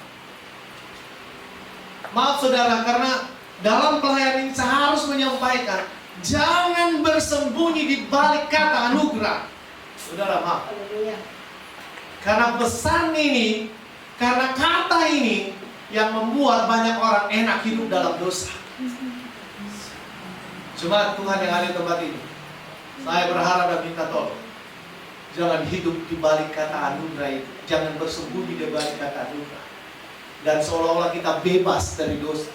Maaf saudara, karena dalam pelayanan ini saya harus menyampaikan, jangan bersembunyi di balik kata anugerah. Saudara, maaf. Karena pesan ini, karena kata ini yang membuat banyak orang enak hidup dalam dosa. Cuma Tuhan yang ada di tempat ini, saya berharap dan minta tolong, jangan hidup di balik kata anugerah itu. Jangan bersembunyi di balik kata anugerah. Dan seolah-olah kita bebas dari dosa,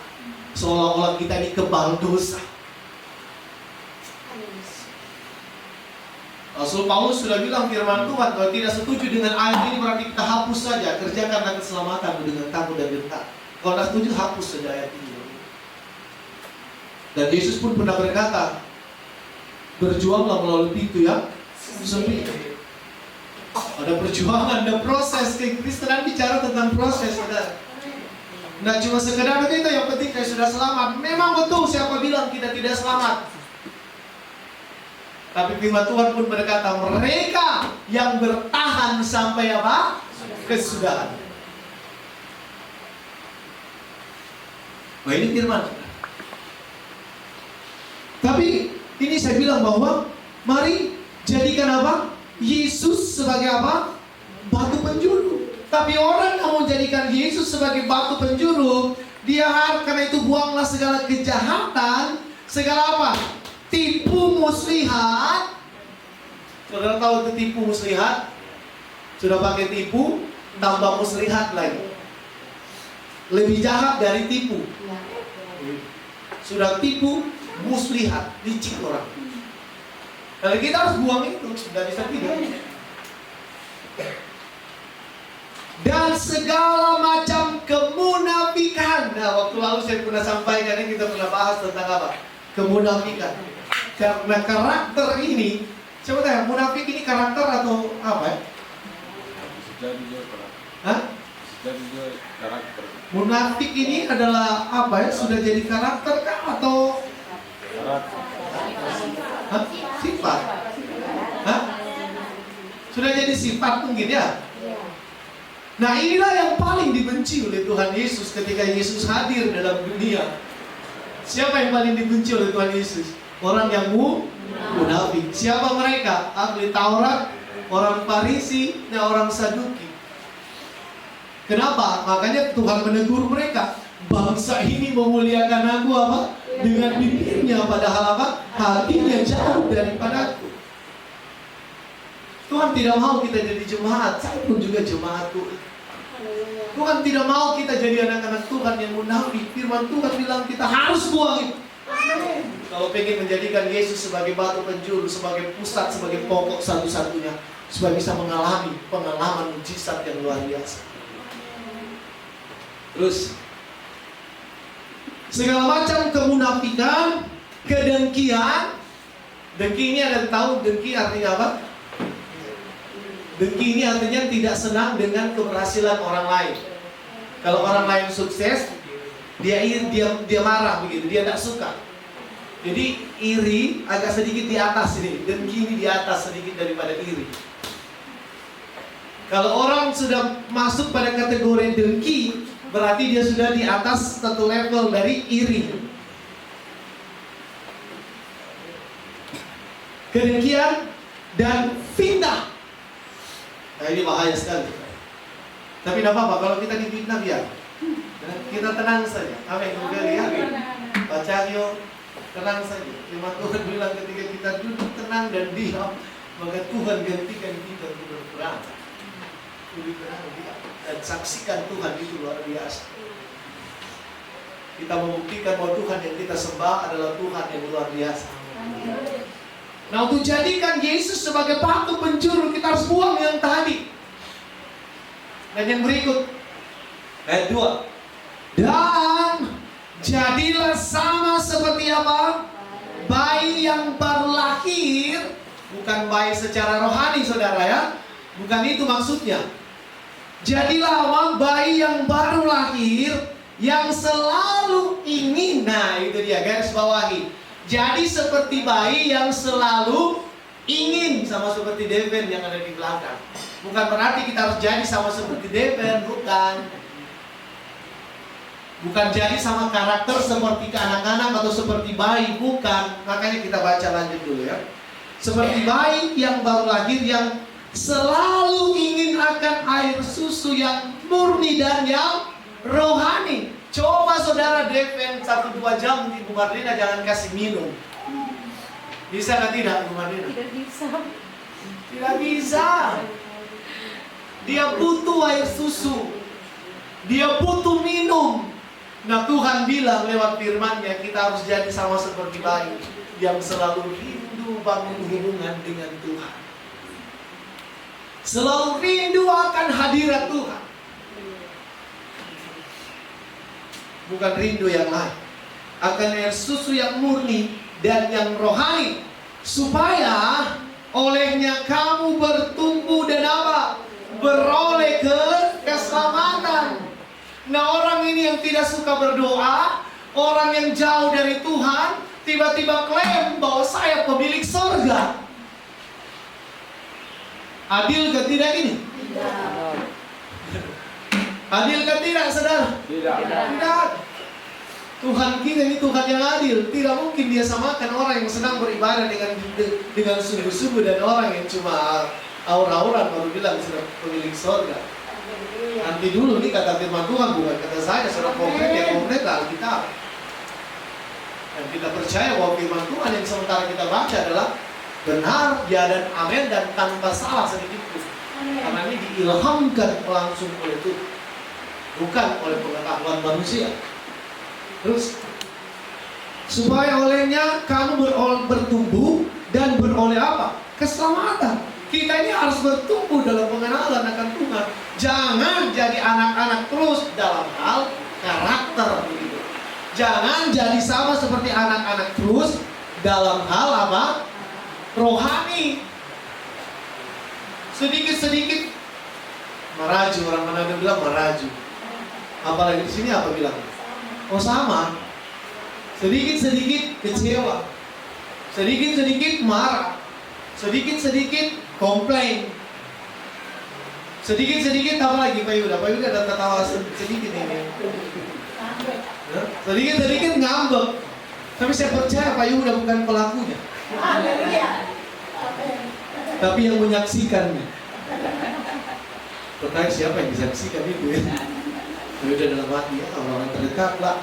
seolah-olah kita dikebal dosa. Rasul Paulus sudah bilang firman Tuhan, kalau tidak setuju dengan ayat ini berarti kita hapus saja, kerjakanlah keselamatan dengan takut dan gentar. Kalau tidak setuju, hapus saja ayat ini. Dan Yesus pun pernah berkata, berjuanglah melalui pintu yang sempit. Ada perjuangan, ada proses. Kekristenan bicara tentang proses, saudara. Nah, cuma sekedar itu yang penting saya sudah selamat. Memang betul siapa bilang kita tidak selamat. Tapi firman Tuhan pun berkata, mereka yang bertahan sampai apa? Kesudahan. Wah, ini firman. Tapi ini saya bilang bahwa mari jadikan apa? Yesus sebagai apa? Batu penjuru. Tapi orang yang mau jadikan Yesus sebagai batu penjuru, dia harus, karena itu buanglah segala kejahatan, segala apa? Tipu muslihat. Saudara tahu itu tipu muslihat? Sudah pakai tipu, tambah muslihat lagi. Lebih jahat dari tipu. Sudah tipu, muslihat, licik orang. Jadi kita harus buang itu, tidak bisa tidak. Dan segala macam kemunafikan. Nah, waktu lalu saya pernah sampaikan ini, kita pernah bahas tentang apa? Kemunafikan. Karena karakter ini, coba tanya, munafik ini karakter atau apa ya? Hah? Karakter. Munafik ini adalah apa ya? Sudah jadi karakter kah atau Karakter. hah? Sifat? jadi sifat mungkin ya. Nah inilah yang paling dibenci oleh Tuhan Yesus ketika Yesus hadir dalam dunia. Siapa yang paling dibenci oleh Tuhan Yesus? Orang yang munafik. Siapa mereka? Ahli Taurat, orang Farisi, dan orang Saduki. Kenapa? Makanya Tuhan menegur mereka. Bangsa ini memuliakan aku apa? Dengan bibirnya, padahal apa? Hatinya jauh daripadaku. Tuhan tidak mau kita jadi jemaat. Saya pun juga jemaat Tuhan. Tuhan tidak mau kita jadi anak-anak Tuhan yang munafik. Firman Tuhan bilang kita harus buang itu. Kalau pengen menjadikan Yesus sebagai batu penjuru, sebagai pusat, sebagai pokok satu-satunya, supaya bisa mengalami pengalaman mujizat yang luar biasa. Terus segala macam kemunafikan, kedengkian. Dengki ini ada tahu dengki artinya apa? Dengki ini artinya tidak senang dengan keberhasilan orang lain. Kalau orang lain sukses, dia marah begitu, dia tidak suka. Jadi iri agak sedikit di atas ini, dengki ini di atas sedikit daripada iri. Kalau orang sudah masuk pada kategori dengki, berarti dia sudah di atas satu level dari iri. Kedengkian dan fitnah. Nah ini bahaya sekali. Tapi tidak apa-apa kalau kita difitnah biar. Kita tenang saja. Apa yang kita lihat? Baca yuk, tenang saja. Firman Tuhan bilang ketika kita duduk tenang dan diam, maka Tuhan gantikan kita untuk berperang. Duduk tenang diam dan saksikan Tuhan itu luar biasa. Kita membuktikan bahwa Tuhan yang kita sembah adalah Tuhan yang luar biasa. Nah untuk jadikan Yesus sebagai batu penjuru, kita harus buang yang tadi. Dan yang berikut ayat 2. Dan jadilah sama seperti apa? Bayi yang baru lahir. Bukan bayi secara rohani saudara ya. Bukan itu maksudnya. Jadilah apa? Bayi yang baru lahir, yang selalu ingin. Nah itu dia, garis bawahi. Jadi seperti bayi yang selalu ingin. Sama seperti Devin yang ada di belakang. Bukan berarti kita harus jadi sama seperti Devin, bukan. Bukan jadi sama karakter seperti ke anak-anak atau seperti bayi, bukan. Makanya kita baca lanjut dulu ya. Seperti bayi yang baru lahir, yang selalu ingin akan air susu yang murni dan yang rohani. Coba saudara Devin 1-2 jam di Bu Marlina jangan kasih minum. Bisa atau tidak Bu Marlina? Tidak bisa. Tidak bisa. Dia butuh air susu. Dia butuh minum. Nah Tuhan bilang lewat firman-Nya kita harus jadi sama seperti bayi yang selalu rindu bangun hubungan dengan Tuhan. Selalu rindu akan hadirat Tuhan. Bukan rindu yang lain. Akan air susu yang murni dan yang rohani. Supaya olehnya kamu bertumbuh dan apa? Beroleh keselamatan. Nah orang ini yang tidak suka berdoa, orang yang jauh dari Tuhan, tiba-tiba klaim bahwa saya pemilik sorga. Adil ke tidak ini? Tidak. Adil ke tidak saudara? Tidak. Tuhan kita ini Tuhan yang adil. Tidak mungkin dia samakan orang yang senang beribadah dengan sungguh-sungguh dan orang yang cuma aura-aura baru bilang sudah pemilik sorga. Nanti dulu nih kata firman Tuhan, bukan kata saya, secara konkret yang konkret Alkitab. Dan kita percaya bahwa firman Tuhan yang sementara kita baca adalah benar, ya dan amin dan tanpa salah sedikit pun. Karena ini diilhamkan langsung oleh Tuhan, bukan oleh pengetahuan manusia. Terus supaya olehnya kamu bertumbuh dan beroleh apa? Keselamatan. Kita ini harus bertumbuh dalam pengenalan akan Tuhan. Jangan jadi anak-anak terus dalam hal karakter begitu. Jangan jadi sama seperti anak-anak terus dalam hal apa? Rohani. Sedikit-sedikit meraju, orang Manado bilang meraju. Apalagi di sini apa bilang? Oh sama. Sedikit-sedikit kecewa. Sedikit-sedikit marah. Sedikit-sedikit komplain. Sedikit-sedikit apa lagi Pak Yuda? Pak Yuda ada tertawa sedikit ini. Sedikit-sedikit ngambek. Tapi saya percaya Pak Yuda bukan pelakunya, tapi yang menyaksikannya. Pertanyaan siapa yang disaksikan itu ya? Pak Yuda dalam hati ya, orang terdekat lah.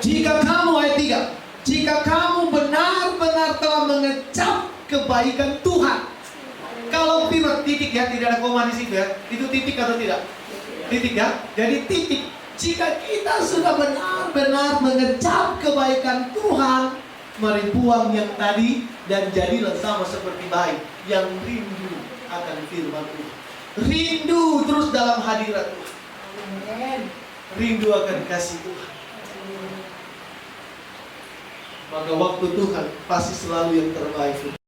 Jika kamu ayat 3, jika kamu benar-benar telah mengecap kebaikan Tuhan. Kalau firman titik ya, tidak ada koma di situ ya. Itu titik atau tidak? Titik ya. Jadi titik. Jika kita sudah benar-benar mengecap kebaikan Tuhan, mari buang yang tadi dan jadilah sama seperti bayi yang rindu akan firman Tuhan. Rindu terus dalam hadirat Tuhan. Rindu akan kasih Tuhan. Maka waktu Tuhan pasti selalu yang terbaik.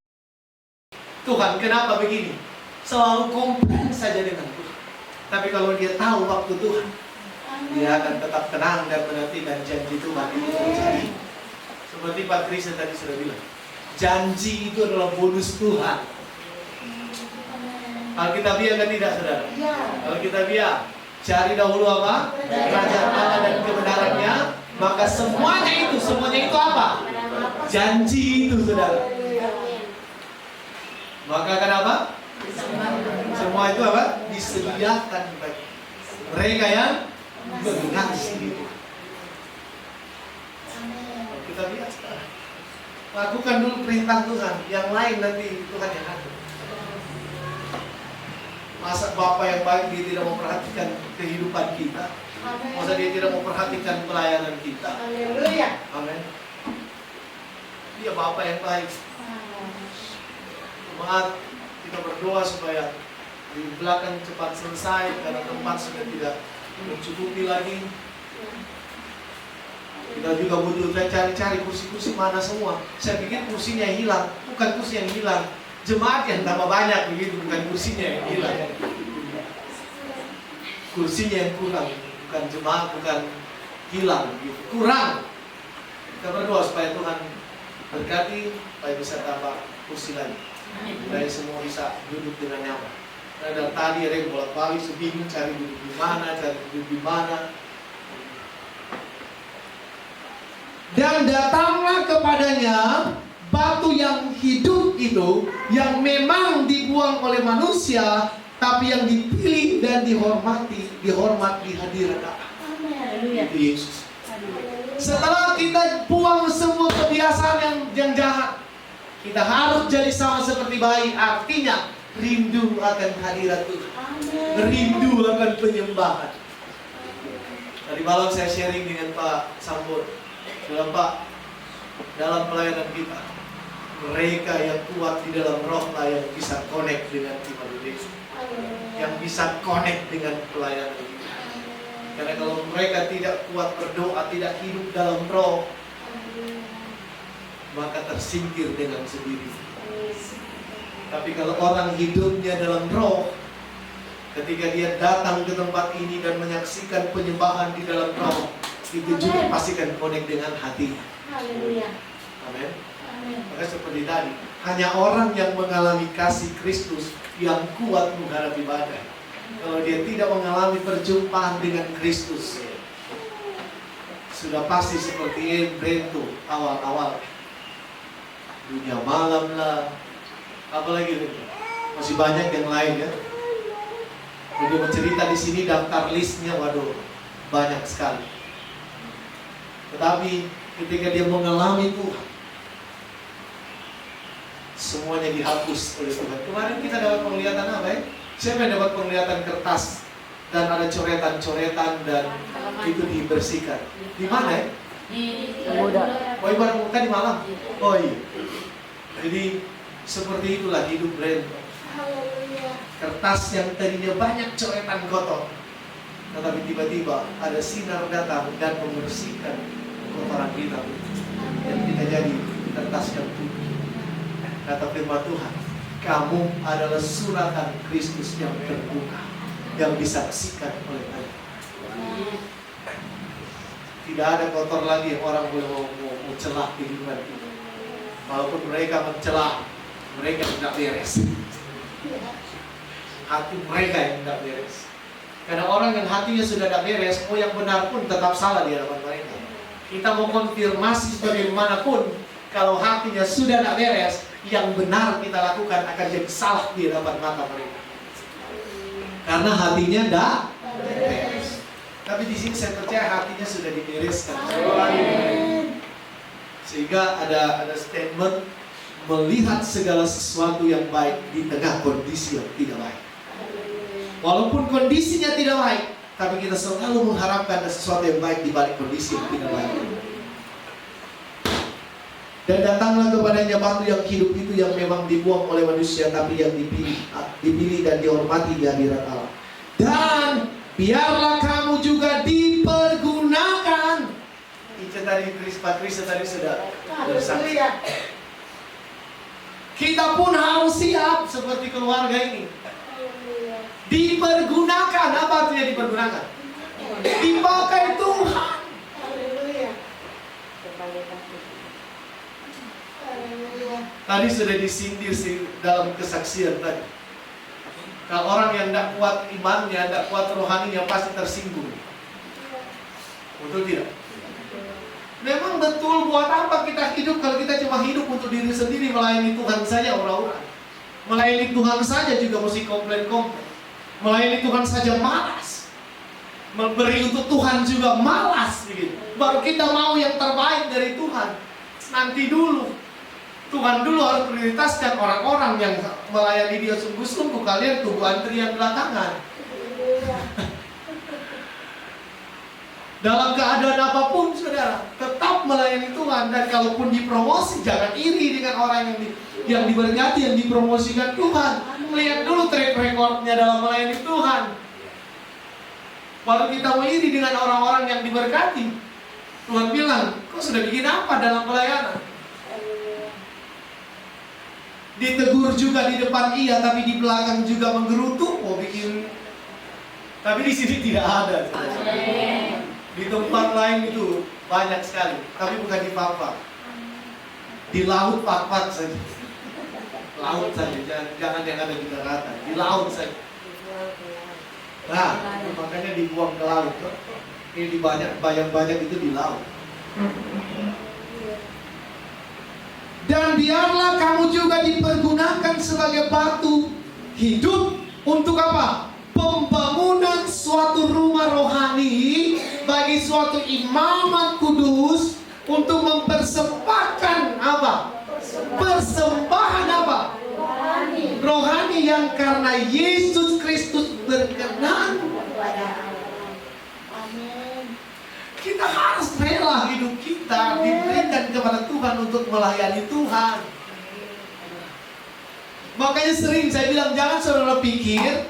Tuhan, kenapa begini? Selalu komplain saja dengan Tuhan. Tapi kalau dia tahu waktu Tuhan, dia akan tetap tenang dan menantikan janji Tuhan itu terjadi. Seperti Pak Kristen tadi sudah bilang, janji itu adalah bonus Tuhan. Alkitabiah kan tidak, saudara? Alkitabiah, cari dahulu apa? Kerajaan Allah dan kebenarannya, maka semuanya itu apa? Janji itu, saudara. Maka kenapa? Semua itu apa? Disediakan bagi mereka yang mengasihi Tuhan. Kita lihat sekarang. Lakukan dulu perintah Tuhan, yang lain nanti Tuhan yang atur. Masa Bapak yang baik dia tidak memperhatikan kehidupan kita? Masa dia tidak memperhatikan pelayanan kita? Amin. Dia Bapak yang baik. Maaf, kita berdoa supaya di belakang cepat selesai karena tempat sudah tidak mencukupi lagi. Kita juga butuh cari-cari kursi-kursi mana semua. Saya pikir kursinya hilang, bukan kursi yang hilang, jemaat yang tambah banyak begitu, bukan kursinya yang hilang. Kursinya yang kurang, bukan jemaat, bukan hilang begitu. Kurang. Kita berdoa supaya Tuhan berkati, supaya bisa tambah kursi lagi. Supaya semua bisa duduk dengan nyaman. Ada tadi ada yang bolak-balik sebingung cari duduk di mana. Dan datanglah kepadanya batu yang hidup itu, yang memang dibuang oleh manusia, tapi yang dipilih dan dihormat di hadirat Allah. Itu Yesus. Setelah kita buang semua kebiasaan yang jahat, kita harus jadi sama seperti bayi. Artinya rindu akan hadirat Tuhan, rindu akan penyembahan. Tadi malam saya sharing dengan Pak Sambut, bilang Pak, dalam pelayanan kita, mereka yang kuat di dalam roh lah yang bisa connect dengan iman Yesus, yang bisa connect dengan pelayanan kita. Karena kalau mereka tidak kuat berdoa, tidak hidup dalam roh, maka tersingkir dengan sendiri. Tapi kalau orang hidupnya dalam roh, ketika dia datang ke tempat ini dan menyaksikan penyembahan di dalam roh, itu juga pasti akan connect dengan hatinya. Amin. Maka seperti tadi, hanya orang yang mengalami kasih Kristus yang kuat menghadapi badai. Kalau dia tidak mengalami perjumpaan dengan Kristus, sudah pasti seperti Brento awal-awal. Dunia malam lah, apalagi itu masih banyak yang lain ya. Jadi bercerita di sini daftar listnya, waduh banyak sekali. Tetapi ketika dia mengalami Tuhan, semuanya dihapus oleh Tuhan. Kemarin kita dapat penglihatan apa ya? Siapa yang dapat penglihatan kertas dan ada coretan-coretan dan itu dibersihkan? Di mana ya? Oh, ibarat muka di malam. Oh iya. Jadi seperti itulah hidup Brento. Kertas yang tadinya banyak coretan kotor, tetapi tiba-tiba ada sinar datang dan membersihkan kotoran kita, dan kita jadi kertas yang putih. Kata firman Tuhan, kamu adalah suratan Kristus yang terbuka, yang disaksikan oleh Allah. Tidak ada kotor lagi yang orang boleh mau celah kehidupan kita. Walaupun mereka mencela, mereka tidak beres. Hati mereka yang tidak beres. Karena orang yang hatinya sudah tidak beres, mau yang benar pun tetap salah di hadapan mereka. Kita mau konfirmasi bagaimanapun, kalau hatinya sudah tidak beres, yang benar kita lakukan akan jadi salah di hadapan mata mereka. Karena hatinya tidak beres. Tapi di sini saya percaya hatinya sudah dibereskan. Sehingga ada statement melihat segala sesuatu yang baik di tengah kondisi yang tidak baik. Walaupun kondisinya tidak baik, tapi kita selalu mengharapkan ada sesuatu yang baik di balik kondisi yang tidak baik. Dan datanglah kepadanya batu yang hidup itu yang memang dibuang oleh manusia, tapi yang dipilih dan dihormati di hadirat Allah. Dan biarlah kamu juga dipergunakan. Itu tadi Pak Kris tadi sudah bersaksi. Kita pun harus siap seperti keluarga ini. Dipergunakan. Apa artinya dipergunakan? Dipakai Tuhan. Tadi sudah disindir dalam kesaksian tadi. Kalau orang yang tidak kuat imannya, tidak kuat rohaninya, pasti tersinggung. Betul tidak? Memang betul, buat apa kita hidup kalau kita cuma hidup untuk diri sendiri, melayani Tuhan saja orang-orang. Melayani Tuhan saja juga mesti komplain-komplain. Melayani Tuhan saja malas. Memberi untuk Tuhan juga malas begitu. Baru kita mau yang terbaik dari Tuhan. Nanti dulu. Tuhan dulu harus prioritaskan orang-orang yang melayani Dia sungguh-sungguh. Kalian tunggu antrian belakangan. Dalam keadaan apapun, saudara, tetap melayani Tuhan. Dan kalaupun dipromosi, jangan iri dengan orang yang diberkati, yang dipromosikan Tuhan. Lihat dulu track recordnya dalam melayani Tuhan. Baru kita mau iri dengan orang-orang yang diberkati. Tuhan bilang, kau sudah bikin apa dalam pelayanan? Ditegur juga di depan iya, tapi di belakang juga menggerutu. Mau bikin, tapi di sini tidak ada. Di tempat lain itu banyak sekali, tapi bukan di Papa. Di laut Papa saja. Laut saja, jangan yang ada di daratan. Di laut saja. Nah, makanya dibuang ke laut. Ini banyak itu di laut. Dan biarlah kamu juga dipergunakan sebagai batu hidup untuk apa? Pembangunan suatu rumah rohani bagi suatu imamat kudus untuk mempersembahkan apa? Persembahan apa? Rohani yang karena Yesus Kristus berkenan kepada Allah. Amin. Kita harus rela hidup kita diberikan kepada Tuhan untuk melayani Tuhan. Makanya sering saya bilang, jangan saudara pikir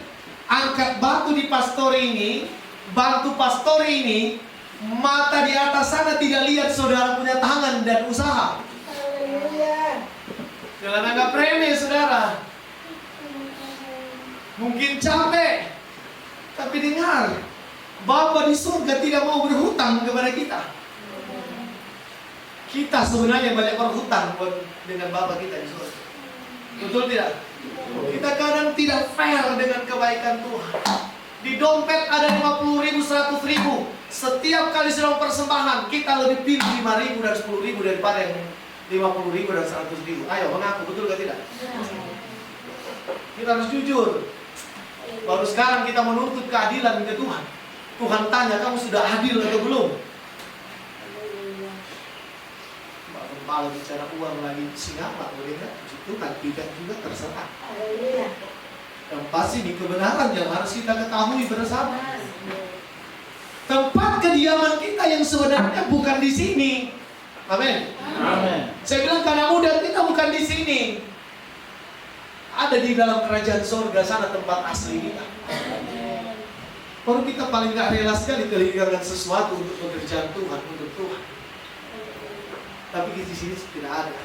angkat batu di pastori ini, bantu pastori ini, mata di atas sana tidak lihat saudara punya tangan dan usaha. Jangan anggap remeh saudara. Mungkin capek, tapi dengar, Bapa di surga tidak mau berhutang kepada kita. Kita sebenarnya banyak berhutang dengan Bapa kita di surga. Betul tidak? Kita kadang tidak fair dengan kebaikan Tuhan. Di dompet ada 50.000, 100.000. Setiap kali sedang persembahan, kita lebih pilih 5.000 dan 10.000 daripada yang 50.000 dan 100.000. Ayo mengaku, betul atau tidak? Kita harus jujur. Baru sekarang kita menuntut keadilan ke Tuhan. Tuhan tanya, kamu sudah adil atau belum? Mbak Gembala bicara uang lagi, siapa? Boleh nggak? Tuhan tidak juga terserah. Yang pasti di kebenaran yang harus kita ketahui bersama. Tempat kediaman kita yang sebenarnya bukan di sini. Amin. Amin. Saya bilang karena mudah kita bukan di sini. Ada di dalam kerajaan surga sana tempat asli kita. Baru kita paling gak rela sekali kehilangan sesuatu untuk pekerjaan Tuhan, untuk Tuhan. Tapi di sini tidak ada.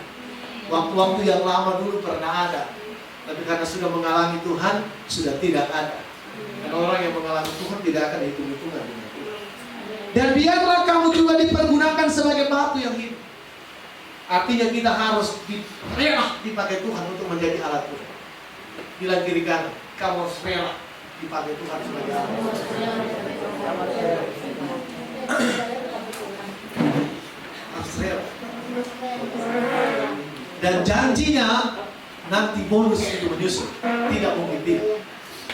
Waktu-waktu yang lama dulu pernah ada. Tapi karena sudah mengalami Tuhan, sudah tidak ada. Dan orang yang mengalami Tuhan tidak akan hitung-hitungan dengan Tuhan. Dan biarlah kamu juga dipergunakan sebagai batu yang hidup. Artinya kita harus rela dipakai Tuhan untuk menjadi alat Tuhan. Bilang kiri kanan, kamu harus rela dipakai Tuhan sebagai alat Tuhan. Harus rela. Dan janjinya nanti bonus itu menyusul. Tidak mungkin tidak.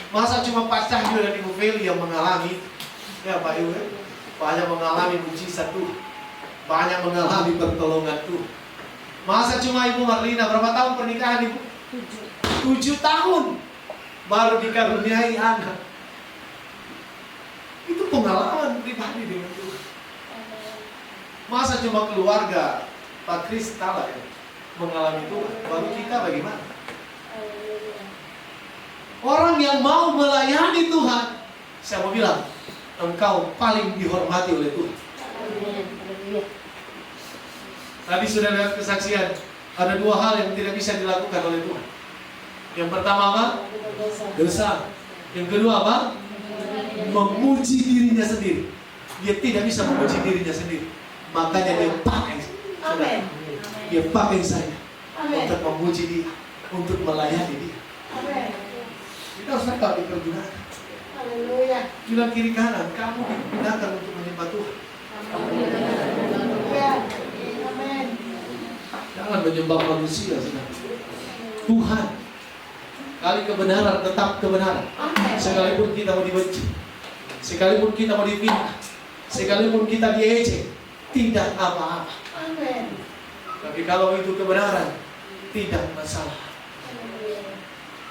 Masa cuma Pak Cahyo dan Ibu Feli yang mengalami, ya Pak Ibu, banyak mengalami mujizat Tuhan, banyak mengalami pertolongan Tuhan. Masa cuma Ibu Marlina, berapa tahun pernikahan Ibu? 7 tahun baru dikaruniai anak. Itu pengalaman pribadi dengan Tuhan. Masa cuma keluarga Pak Kris kalah ya, mengalami Tuhan, baru kita bagaimana? Orang yang mau melayani Tuhan, saya mau bilang, engkau paling dihormati oleh Tuhan. Tadi sudah lihat kesaksian, ada 2 hal yang tidak bisa dilakukan oleh Tuhan. Yang pertama apa? Dosa. Yang kedua apa? Memuji dirinya sendiri. Dia tidak bisa memuji dirinya sendiri. Makanya dia pakai saudara. Dia pakai saya untuk memuji dia, untuk melayani dia. Kita harus tahu dipergunakan. Bilang kiri kanan, kamu digunakan untuk menyembah Tuhan. Jangan menyembah manusia, saudara. Tuhan. Kali kebenaran tetap kebenaran. Sekalipun kita mau dibenci, sekalipun kita mau difitnah, sekalipun kita diejek, tidak apa-apa. Tapi kalau itu kebenaran, tidak masalah.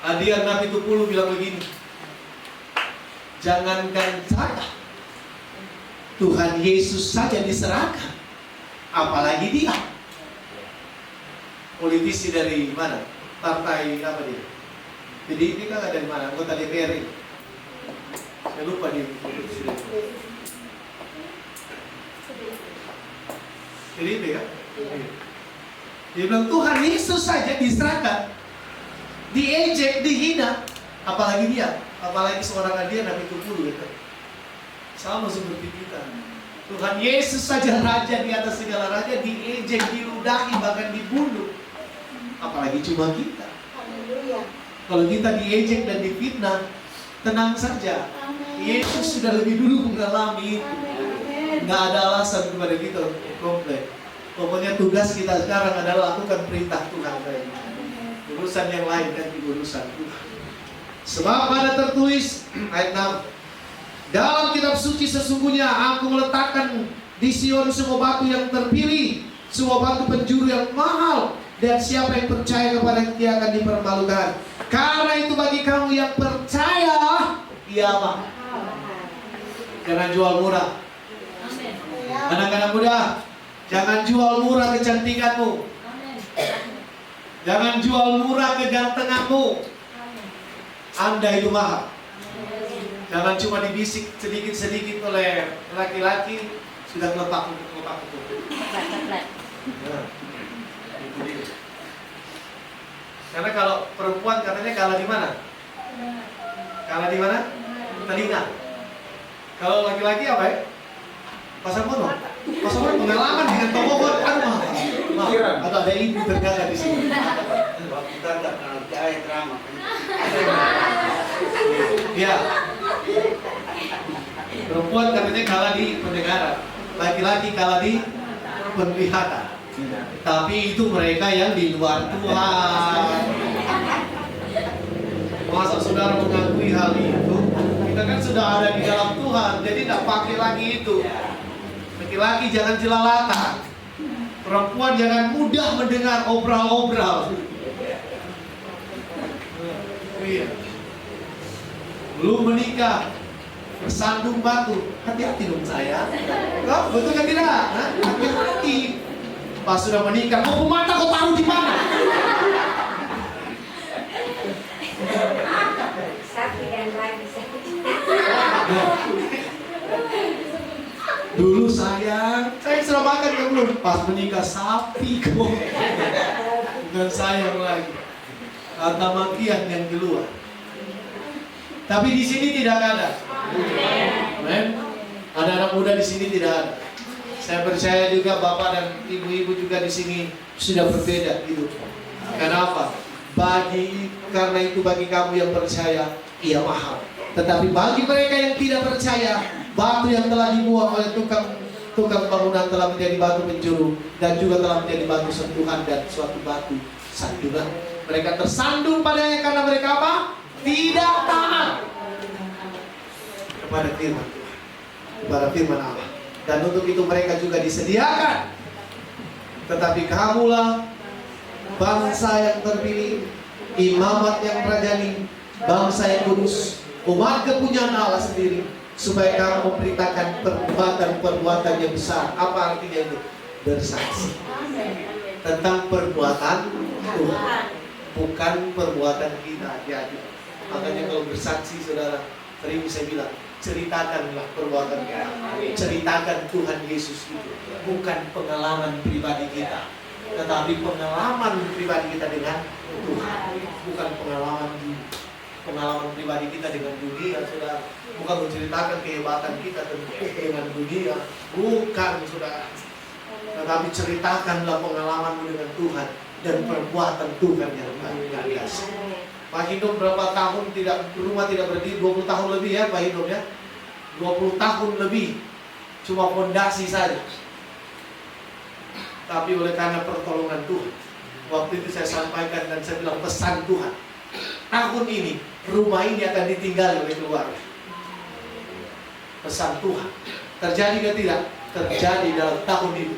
Hadiah Nabi Tupulu bilang begini, jangankan saya, Tuhan Yesus saja diserahkan, apalagi dia. Politisi dari mana? Partai apa dia? PDIP kan dari mana? Anggota DPR ini. Saya lupa dia. PDIP kan? Dia bilang Tuhan Yesus saja diserahkan, diejek, dihina, apalagi dia, apalagi seorang hadiah Nabi Tupulu gitu. Sama seperti kita. Tuhan Yesus saja raja di atas segala raja, diejek, diludahi, bahkan dibunuh. Apalagi cuma kita. Kalau kita diejek dan difitnah, tenang saja. Yesus sudah lebih dulu mengalami itu. Nggak ada alasan kepada kita untuk komplain. Pokoknya tugas kita sekarang adalah lakukan perintah Tuhan. Urusan yang lain kan urusan Tuhan. Sebab ada tertulis ayat 6. Dalam kitab suci sesungguhnya aku meletakkan di Sion semua batu yang terpilih, semua batu penjuru yang mahal, dan siapa yang percaya kepada dia akan dipermalukan. Karena itu bagi kamu yang percaya, ia apa? Jangan jual murah. Anak-anak muda, jangan jual murah kecantikanmu. Jangan jual murah kegantenganmu. Anda itu mahal. Jangan cuma dibisik sedikit-sedikit oleh laki-laki, sudah kelepak. Karena kalau perempuan katanya kalah di mana? Kalah di mana? Telinga. Kalau laki-laki apa ya? Pasar mono. Pasar mono pengalaman dengan toko buat atau ada ibu ternyata di sini. Kita tak kenal cahaya drama. Ya. Perempuan katanya kalah di pendengaran, laki-laki kalah di penglihatan. Tapi itu mereka yang di luar Tuhan. Masa saudara mengakui hal itu? Kita kan sudah ada di dalam Tuhan, jadi tidak pakai lagi itu. Laki-laki jangan jelalatan. Perempuan jangan mudah mendengar obral-obral. Iya. Belum menikah, bersandung batu, hati-hati dong saya. Kau betul kan tidak? Hati-hati. Pas sudah menikah, mau mata kau taruh di mana? Sapi dan lagi sapi. Dulu saya sudah makan kan belum? Pas menikah sapi kau. Bukan sayang lagi. Kata makian yang keluar. Tapi di sini tidak ada. Amen. Ada anak muda di sini tidak ada. Saya percaya juga Bapak dan Ibu-ibu juga di sini sudah berbeda hidup. Kenapa? Karena itu bagi kamu yang percaya, ia mahal. Tetapi bagi mereka yang tidak percaya, batu yang telah dibuang oleh tukang bangunan telah menjadi batu penjuru dan juga telah menjadi batu sentuhan dan suatu batu sandunan. Mereka tersandung padanya karena mereka apa? Tidak taat kepada firman Tuhan, kepada firman Allah. Dan untuk itu mereka juga disediakan. Tetapi kamulah bangsa yang terpilih, imamat yang rajani, bangsa yang kudus, umat kepunyaan Allah sendiri, supaya kamu memberitakan perbuatan-perbuatan yang besar. Apa artinya itu? Bersaksi tentang perbuatan Tuhan, bukan perbuatan kita. Jadi makanya kalau bersaksi, saudara, sering saya bilang, ceritakanlah perbuatan kita, ceritakan Tuhan Yesus itu, bukan pengalaman pribadi kita, tetapi pengalaman pribadi kita dengan Tuhan, bukan pengalaman pribadi kita dengan dunia, saudara. Bukan menceritakan kehebatan kita dengan dunia, bukan, saudara. Tetapi ceritakanlah pengalamanmu dengan Tuhan dan perbuatan Tuhan yang luar biasa. Pak Hidom berapa tahun rumah tidak berdiri? 20 tahun lebih ya Pak Hidom ya. 20 tahun lebih cuma fondasi saja. Tapi oleh karena pertolongan Tuhan, waktu itu saya sampaikan dan saya bilang pesan Tuhan, tahun ini rumah ini akan ditinggali oleh keluarga. Pesan Tuhan terjadi atau tidak? Terjadi dalam tahun itu.